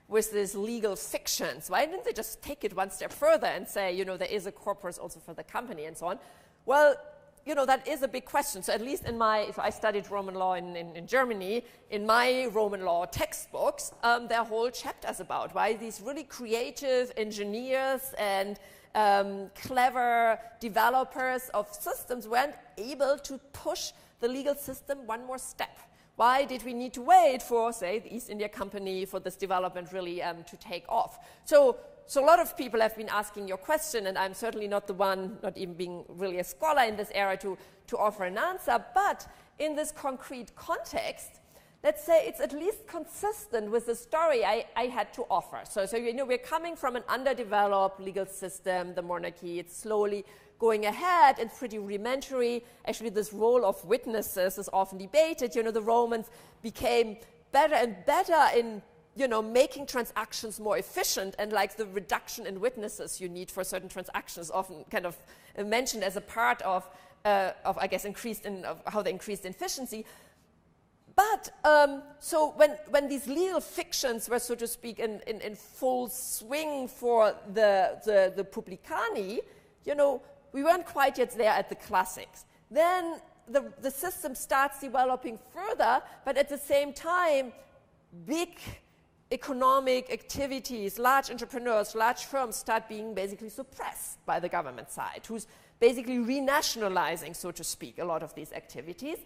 with these legal fictions? Why didn't they just take it one step further and say, there is a corpus also for the company and so on? Well, that is a big question. So at least if I studied Roman law in Germany, in my Roman law textbooks, there are whole chapters about why these really creative engineers and clever developers of systems weren't able to push the legal system one more step. Why did we need to wait for, say, the East India Company for this development really to take off? So a lot of people have been asking your question, and I'm certainly not the one, not even being really a scholar in this area, to offer an answer. But in this concrete context, let's say it's at least consistent with the story I had to offer. So we're coming from an underdeveloped legal system, the monarchy. It's slowly going ahead and pretty rudimentary. Actually, this role of witnesses is often debated. The Romans became better and better in making transactions more efficient, and like the reduction in witnesses you need for certain transactions, often kind of mentioned as a part of I guess how they increased efficiency. But so when these legal fictions were, so to speak, in full swing for the publicani, we weren't quite yet there at the classics. Then the system starts developing further, but at the same time, big economic activities, large entrepreneurs, large firms start being basically suppressed by the government side, who's basically renationalizing, so to speak, a lot of these activities.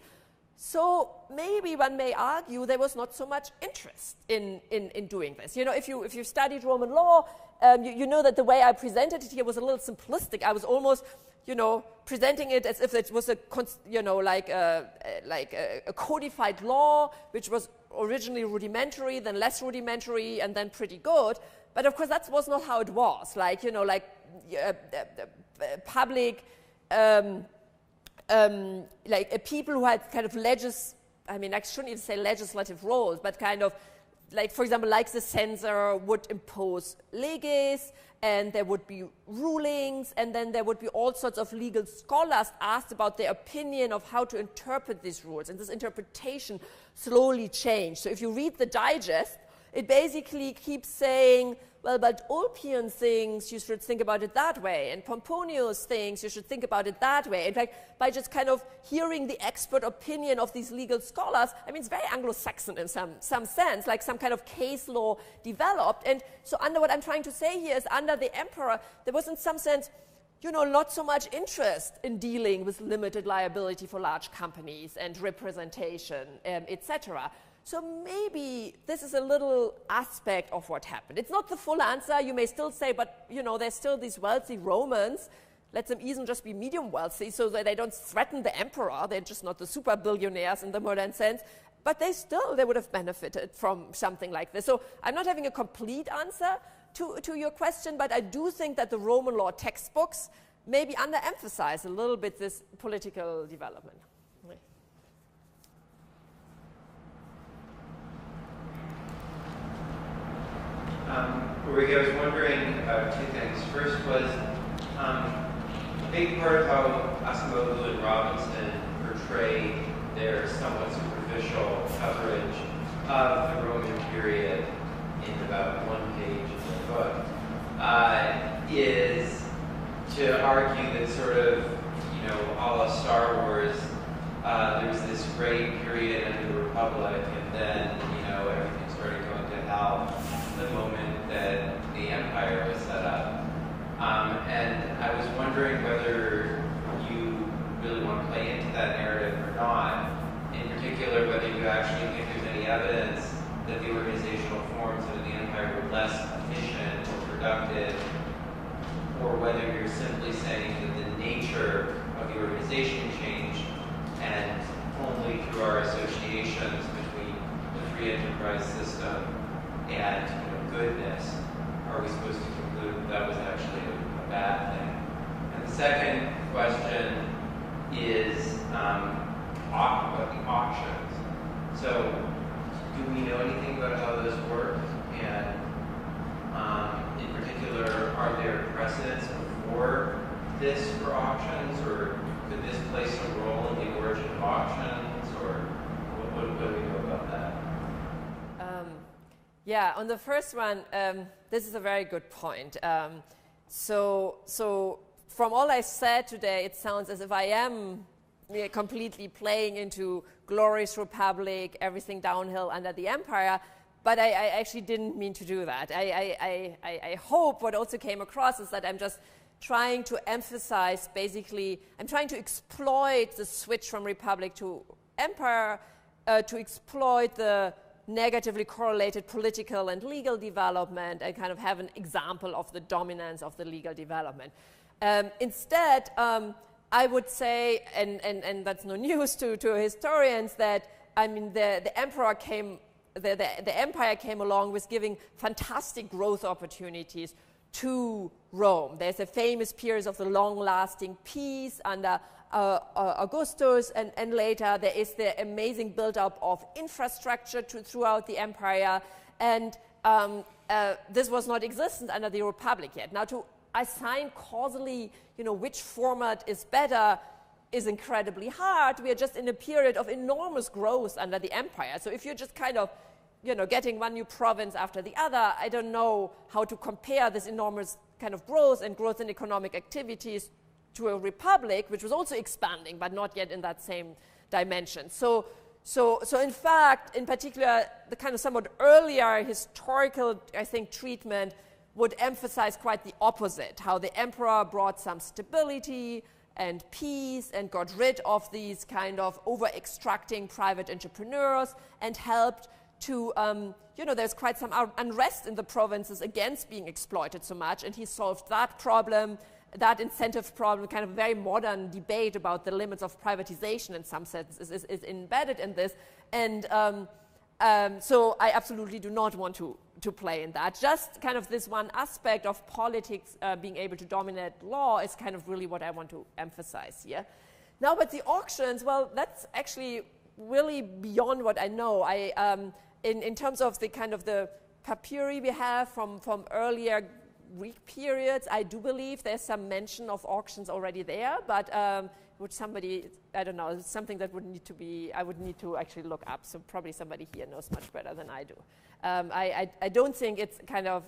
So maybe one may argue there was not so much interest in doing this. If you studied Roman law, you know that the way I presented it here was a little simplistic. I was almost, you know, presenting it as if it was a, you know, like a codified law, which was originally rudimentary, then less rudimentary, and then pretty good. But of course, that was not how it was. Like, you know, like public, like people who had kind of I mean, I shouldn't even say legislative roles, but kind of, like, for example, like the censor would impose leges, and there would be rulings, and then there would be all sorts of legal scholars asked about their opinion of how to interpret these rules, and this interpretation slowly changed. So if you read the digest, it basically keeps saying, well, but Ulpian thinks you should think about it that way, and Pomponius thinks you should think about it that way. In fact, by just kind of hearing the expert opinion of these legal scholars, I mean, it's very Anglo-Saxon in some sense, like some kind of case law developed. And so under what I'm trying to say here is under the emperor, there was in some sense, you know, not so much interest in dealing with limited liability for large companies and representation, etc. So maybe this is a little aspect of what happened. It's not the full answer. You may still say, but, you know, there's still these wealthy Romans. Let them even just be medium wealthy so that they don't threaten the emperor. They're just not the super billionaires in the modern sense. But they would have benefited from something like this. So I'm not having a complete answer to your question, but I do think that the Roman law textbooks maybe underemphasize a little bit this political development. Ulrike, I was wondering about two things. First was a big part of how Acemoglu and Robinson portray their somewhat superficial coverage of the Roman period in about one page in the book is to argue that sort of, you know, a la Star Wars, there's this great period under the Republic, and then, you know, everything started going to hell the moment that the empire was set up. And I was wondering whether you really want to play into that narrative or not. In particular, whether you actually think there's any evidence that the organizational forms of the empire were less efficient or productive, or whether you're simply saying that the nature of the organization changed, and only through our associations between the free enterprise system and, you know, goodness are we supposed to conclude that that was actually a bad thing. And the second question is about the auctions. So do we know anything about how those work? And in particular, are there precedents before this for auctions, or could this play some role in the origin of auctions, or what do we know about that? Yeah, on the first one, this is a very good point. So from all I said today, it sounds as if I am completely playing into glorious republic, everything downhill under the empire, but I actually didn't mean to do that. I hope what also came across is that I'm just trying to emphasize, basically, I'm trying to exploit the switch from republic to empire, to exploit the negatively correlated political and legal development, and kind of have an example of the dominance of the legal development. Instead, I would say, and that's no news to historians, that I mean the empire came along with giving fantastic growth opportunities to Rome. There's a famous period of the long-lasting peace under Augustus, and later there is the amazing build-up of infrastructure throughout the empire, and this was not existent under the Republic yet. Now, to assign causally, you know, which format is better is incredibly hard. We are just in a period of enormous growth under the empire. So if you're just kind of, you know, getting one new province after the other, I don't know how to compare this enormous kind of growth in economic activities to a republic, which was also expanding, but not yet in that same dimension. So in fact, in particular, the kind of somewhat earlier historical, I think, treatment would emphasize quite the opposite, how the emperor brought some stability and peace and got rid of these kind of over-extracting private entrepreneurs and helped to, you know, there's quite some unrest in the provinces against being exploited so much, and he solved that problem. that incentive problem, kind of very modern debate about the limits of privatization in some sense is embedded in this. And so I absolutely do not want to play in that. Just kind of this one aspect of politics being able to dominate law is kind of really what I want to emphasize here. Now, but the auctions, well, that's actually really beyond what I know. In terms of the kind of the papyri we have from earlier Greek periods, I do believe there's some mention of auctions already there, but would somebody, I don't know, something that would need to be, I would need to actually look up, so probably somebody here knows much better than I do. I don't think it's kind of,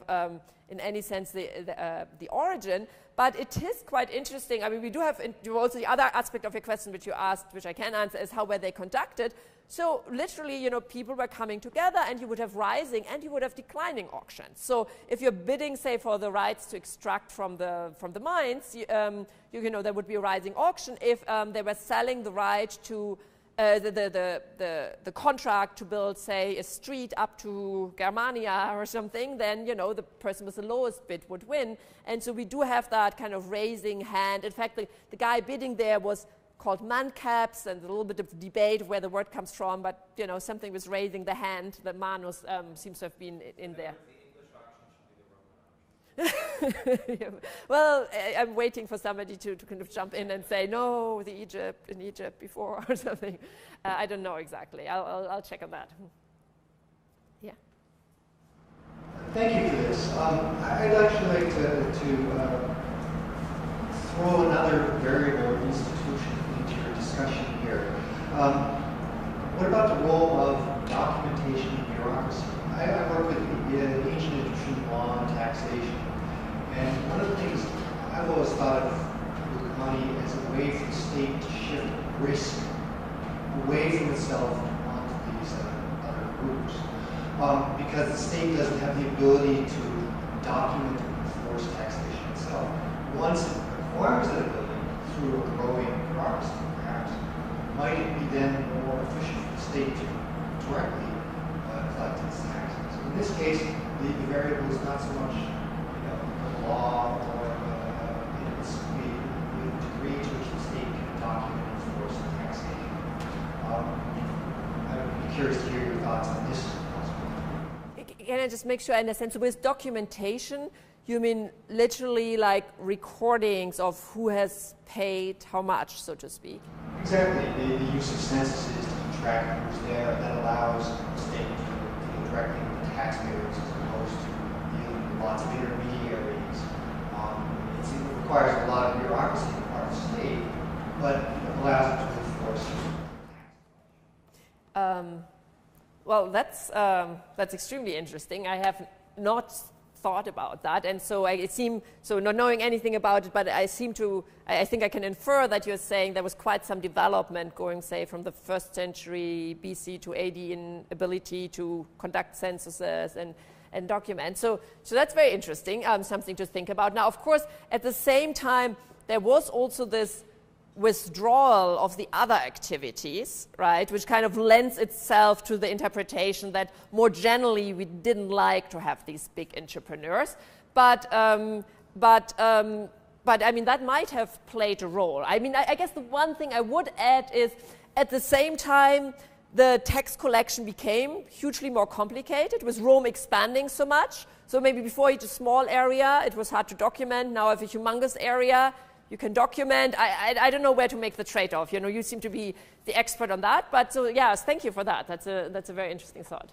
in any sense, the origin, but it is quite interesting. I mean, we do have also the other aspect of your question which you asked, which I can answer, is how were they conducted. So literally, you know, people were coming together and you would have rising and you would have declining auctions. So if you're bidding, say, for the rights to extract from the mines, you know, there would be a rising auction. If they were selling the right to the contract to build, say, a street up to Germania or something, then, you know, the person with the lowest bid would win. And so we do have that kind of raising hand. In fact, the guy bidding there was called mancaps, and a little bit of debate where the word comes from, but, you know, something was raising the hand. The man was, seems to have been in there. Yeah. Well, I'm waiting for somebody to kind of jump in and say, no, in Egypt before or something. I don't know exactly. I'll check on that. Yeah. Thank you for this. I'd actually like to throw another variable or institution into your discussion here. What about the role of documentation and bureaucracy? I work with ancient Egyptian law and taxation. And one of the things I've always thought of publicani as a way for the state to shift risk away from itself onto these other groups. Because the state doesn't have the ability to document and enforce taxation itself. Once it acquires that ability through a growing bureaucracy, perhaps, might it be then more efficient for the state to directly collect its taxes? In this case, the variable is not so much law or it's the degree to which the state can document and enforce taxation. I would be curious to hear your thoughts on this. Can I just make sure I understand? So with documentation, you mean literally like recordings of who has paid how much, so to speak? Exactly. The use of censuses to keep track of who's there, that allows the state to deal directly with the taxpayers as opposed to dealing with lots of intermediaries. It requires a lot of bureaucracy on the part of the state, but it allows it to enforce. Well, that's extremely interesting. I have not thought about that, and so not knowing anything about it, but I think I can infer that you're saying there was quite some development going, say, from the 1st century BC to AD in ability to conduct censuses and document. So that's very interesting, something to think about. Now, of course, at the same time, there was also this withdrawal of the other activities, right, which kind of lends itself to the interpretation that more generally we didn't like to have these big entrepreneurs. But I mean, that might have played a role. I mean, I guess the one thing I would add is at the same time, the tax collection became hugely more complicated with Rome expanding so much. So maybe before it's a small area, it was hard to document. Now if a humongous area, you can document. I don't know where to make the trade-off. You know, you seem to be the expert on that. But so yes, thank you for that. That's a very interesting thought.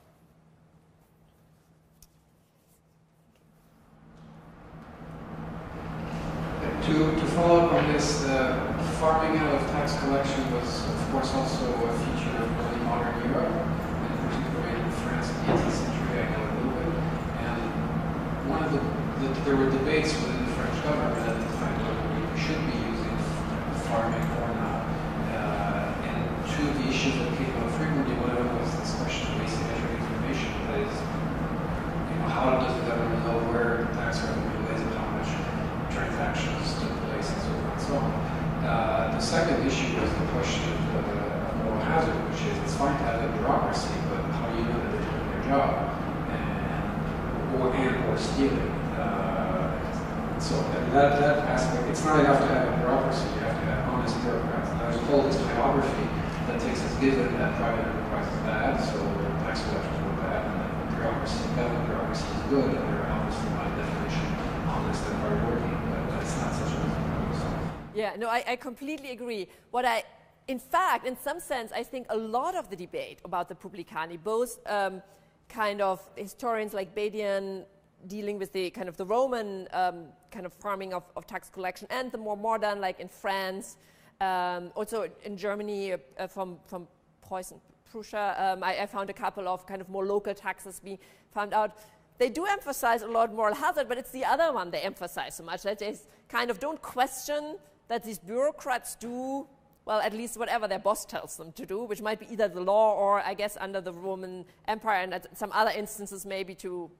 To follow up on this, farming out of tax collection was, of course, also a feature of early modern Europe, and particularly in France in the 18th century, I know a little bit. And there were debates within the French government at the time whether we should be using farming or not. And two of the issues that came up frequently, one of them was this question of asymmetric information. That is, how does the government know where tax revenue is and how much transactions took place and so on and so on. The second issue was the question of moral hazard, which is it's fine to have a bureaucracy, but how do you know that they're doing their job or stealing? So that aspect, it's not enough to have a bureaucracy, you have to have honest bureaucrats. And there's a whole historiography that takes as given that private enterprise is bad, so tax collectors were bad, and that bureaucracy, government bureaucracy is good, and they're obviously by definition honest and hardworking, but that's not such a good thing. Yeah, no, I completely agree. In fact, in some sense, I think a lot of the debate about the publicani, both kind of historians like Badian dealing with the kind of the Roman kind of farming of tax collection, and the more modern, like in France, also in Germany from Prussia, I found a couple of kind of more local taxes being found out. They do emphasize a lot moral hazard, but it's the other one they emphasize so much, that they kind of don't question that these bureaucrats do, well, at least whatever their boss tells them to do, which might be either the law or, I guess, under the Roman Empire, and at some other instances maybe to,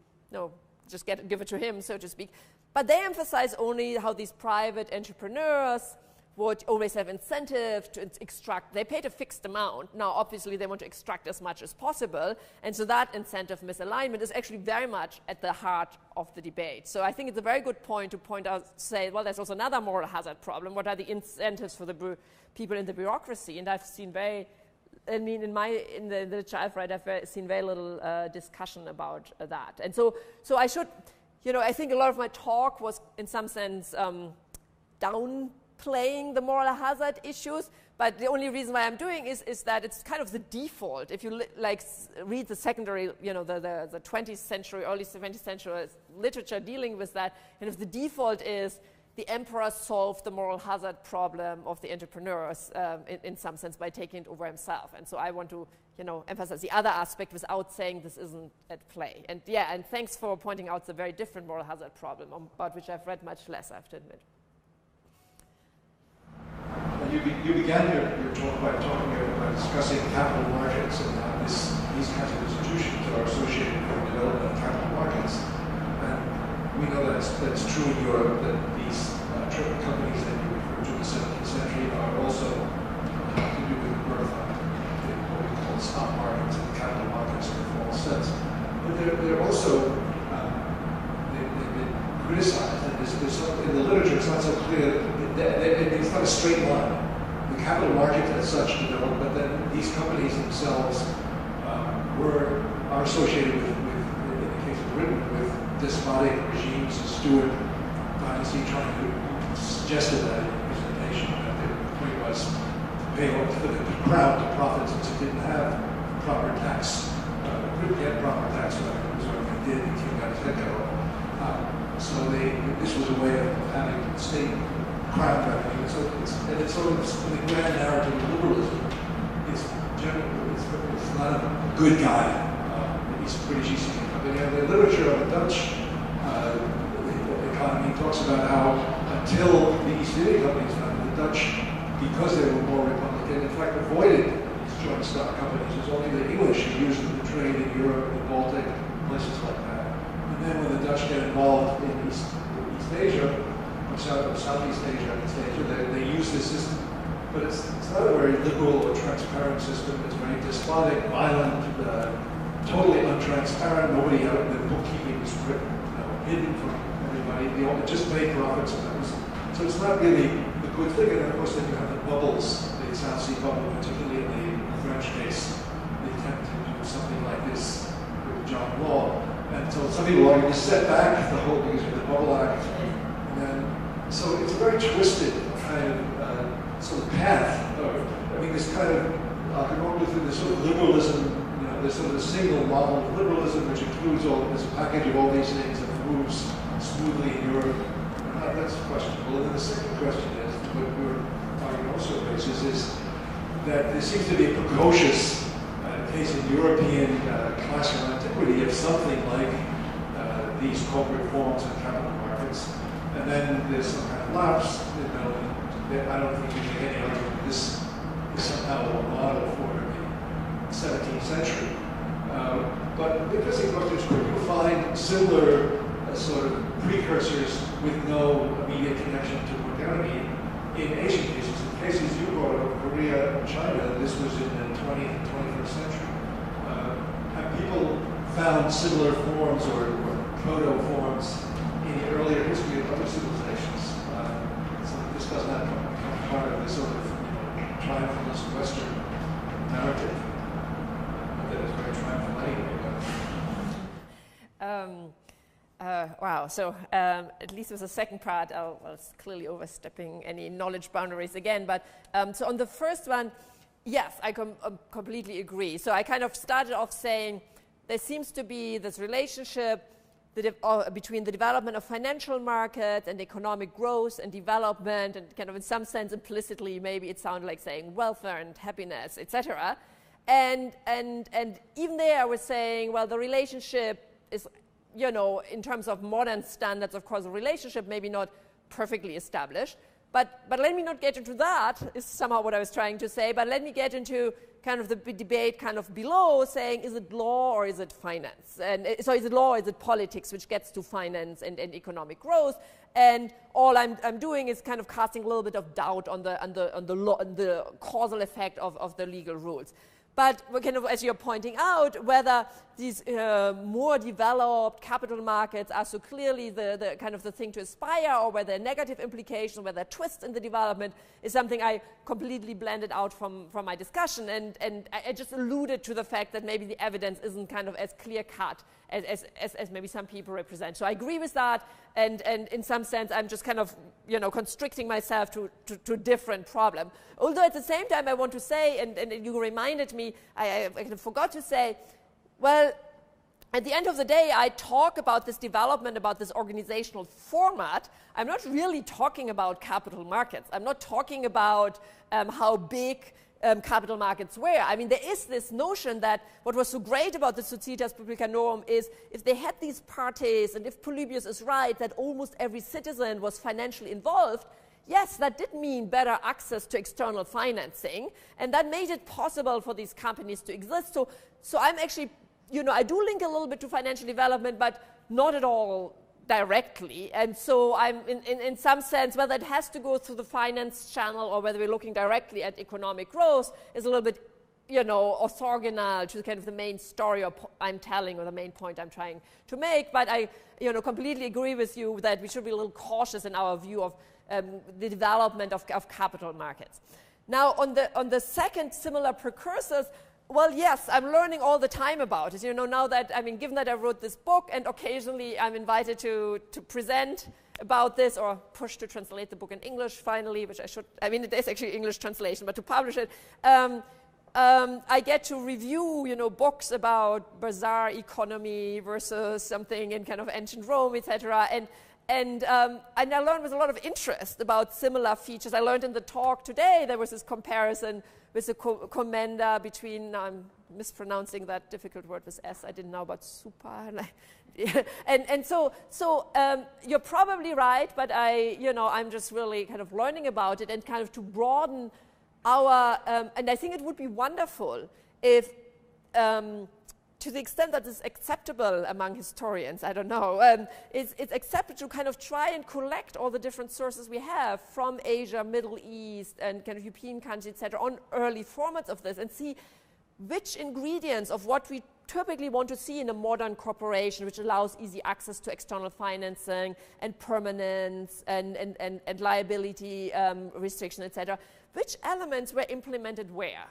just give it to him, so to speak. But they emphasize only how these private entrepreneurs would always have incentive to extract. They paid a fixed amount. Now, obviously, they want to extract as much as possible. And so that incentive misalignment is actually very much at the heart of the debate. So I think it's a very good point to point out, say, well, there's also another moral hazard problem. What are the incentives for the people in the bureaucracy? And I've seen in the literature I've read, I've seen very little discussion about that. And so I should, I think a lot of my talk was in some sense downplaying the moral hazard issues, but the only reason why I'm doing is that it's kind of the default. If you read the secondary, the 20th century, early 20th century literature dealing with that, and if the default is the emperor solved the moral hazard problem of the entrepreneurs in some sense by taking it over himself. And so I want to, emphasize the other aspect without saying this isn't at play. And yeah, and thanks for pointing out the very different moral hazard problem about which I've read much less, I have to admit. You began your talk by discussing capital markets and how these kinds of institutions are associated with the development of capital markets. And we know that's true in Europe, that these companies that you refer to in the 17th century are also to do with the birth of what we call stock markets and capital markets in a formal sense. But they're also, they've been criticized, and in the literature it's not so clear, it's not a straight line. The capital market as such developed, but then these companies themselves are associated with, in the case of Britain, with despotic regimes. The Stuart dynasty suggested that in the presentation, that the point was to pay off for the crown to profit, since it didn't have proper tax. It couldn't get proper tax revenues, or if it did, the king got his head cut off. So this was a way of having state crown revenue. It's sort of the grand narrative of liberalism. It's not a good guy. He's a British East India Company. And the literature of the Dutch economy talks about how until the East India Company was founded, the Dutch, because they were more republican, in fact avoided these joint stock companies. It was only the English who used them to trade in Europe, the Baltic, places like that. And then when the Dutch get involved in East Asia, Southeast Asia, they use this system. But it's not a very liberal or transparent system. It's very despotic, violent, totally untransparent. Nobody out in the bookkeeping is hidden from everybody. They all just make profits. So it's not really a good thing. And of course, then you have the bubbles, the South Sea bubble, particularly in the French case. They attempt to do something like this with John Law. And so some people argue to set back the whole because of the Bubble Act. And then, so it's a very twisted kind of sort of path. This kind of going through this sort of liberalism, there's sort of a single model of liberalism which includes this package of all these things that moves smoothly in Europe. That's questionable. And then the second question is, what we're arguing also basis is that there seems to be a precocious case in European classical antiquity of something like these corporate forms and capital markets. And then there's some kind of lapse, I don't think you can make any argument this is somehow a model for the 17th century. But the interesting question is, could you find similar sort of precursors with no immediate connection to modernity in Asian cases? In cases you brought up, Korea and China, this was in the 20th and 21st century. Have people found similar forms or proto-forms in the earlier history of other civilizations? Wow, so at least with the second part, I was clearly overstepping any knowledge boundaries again. But so on the first one, yes, I completely agree. So I kind of started off saying there seems to be this relationship between the development of financial markets and economic growth and development, and kind of in some sense implicitly maybe it sounded like saying welfare and happiness, etc. And even there I was saying, well, the relationship is, you know, in terms of modern standards, of course, a relationship maybe not perfectly established. But let me not get into that, is somehow what I was trying to say, but let me get into kind of the debate kind of below, saying, is it law or is it finance? And so is it law or is it politics, which gets to finance and economic growth? And all I'm doing is kind of casting a little bit of doubt on the causal effect of the legal rules. But kind of, as you're pointing out, whether these more developed capital markets are so clearly the kind of the thing to aspire, or whether negative implications, whether twists in the development, is something I completely blended out from my discussion. And I just alluded to the fact that maybe the evidence isn't kind of as clear-cut as maybe some people represent. So I agree with that, and in some sense I'm just kind of, you know, constricting myself to a different problem. Although at the same time I want to say, and you reminded me, I kind of forgot to say, well, at the end of the day, I talk about this development, about this organizational format. I'm not really talking about capital markets. I'm not talking about how big capital markets were. I mean, there is this notion that what was so great about the Societas Publicanorum is if they had these parties, and if Polybius is right, that almost every citizen was financially involved, yes, that did mean better access to external financing, and that made it possible for these companies to exist. So I'm actually, you know, I do link a little bit to financial development, but not at all directly. And so I'm, in some sense, whether it has to go through the finance channel or whether we're looking directly at economic growth is a little bit, you know, orthogonal to kind of the main story I'm telling, or the main point I'm trying to make. But I, you know, completely agree with you that we should be a little cautious in our view of the development of capital markets. Now, on the second, similar precursors, well, yes, I'm learning all the time about it. You know, now that, I mean, given that I wrote this book and occasionally I'm invited to present about this, or pushed to translate the book in English finally, which I should, I mean, it is actually English translation, but to publish it, I get to review, you know, books about bazaar economy versus something in kind of ancient Rome, etc. And I learned with a lot of interest about similar features. I learned in the talk today there was this comparison with the commenda between, I'm mispronouncing that difficult word with S, I didn't know about super. And so you're probably right, but I'm just really kind of learning about it and kind of to broaden our, and I think it would be wonderful if, to the extent that it's acceptable among historians, I don't know, it's accepted to kind of try and collect all the different sources we have from Asia, Middle East, and kind of European countries, etc., on early formats of this, and see which ingredients of what we typically want to see in a modern corporation, which allows easy access to external financing and permanence and liability restriction, etc., which elements were implemented where?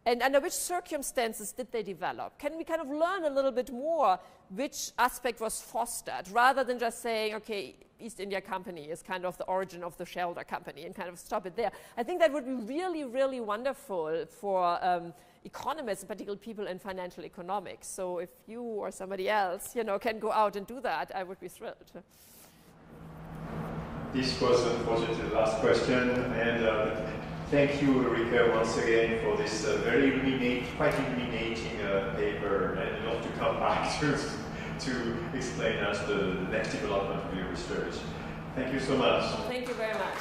And under which circumstances did they develop? Can we kind of learn a little bit more which aspect was fostered, rather than just saying, okay, East India Company is kind of the origin of the Shelter Company, and kind of stop it there. I think that would be really, really wonderful for economists, particularly people in financial economics. So if you or somebody else, you know, can go out and do that, I would be thrilled. This was unfortunately the last question, and thank you, Ulrike, once again for this very quite illuminating paper, and love to come back to explain us the next development of your research. Thank you so much. Thank you very much.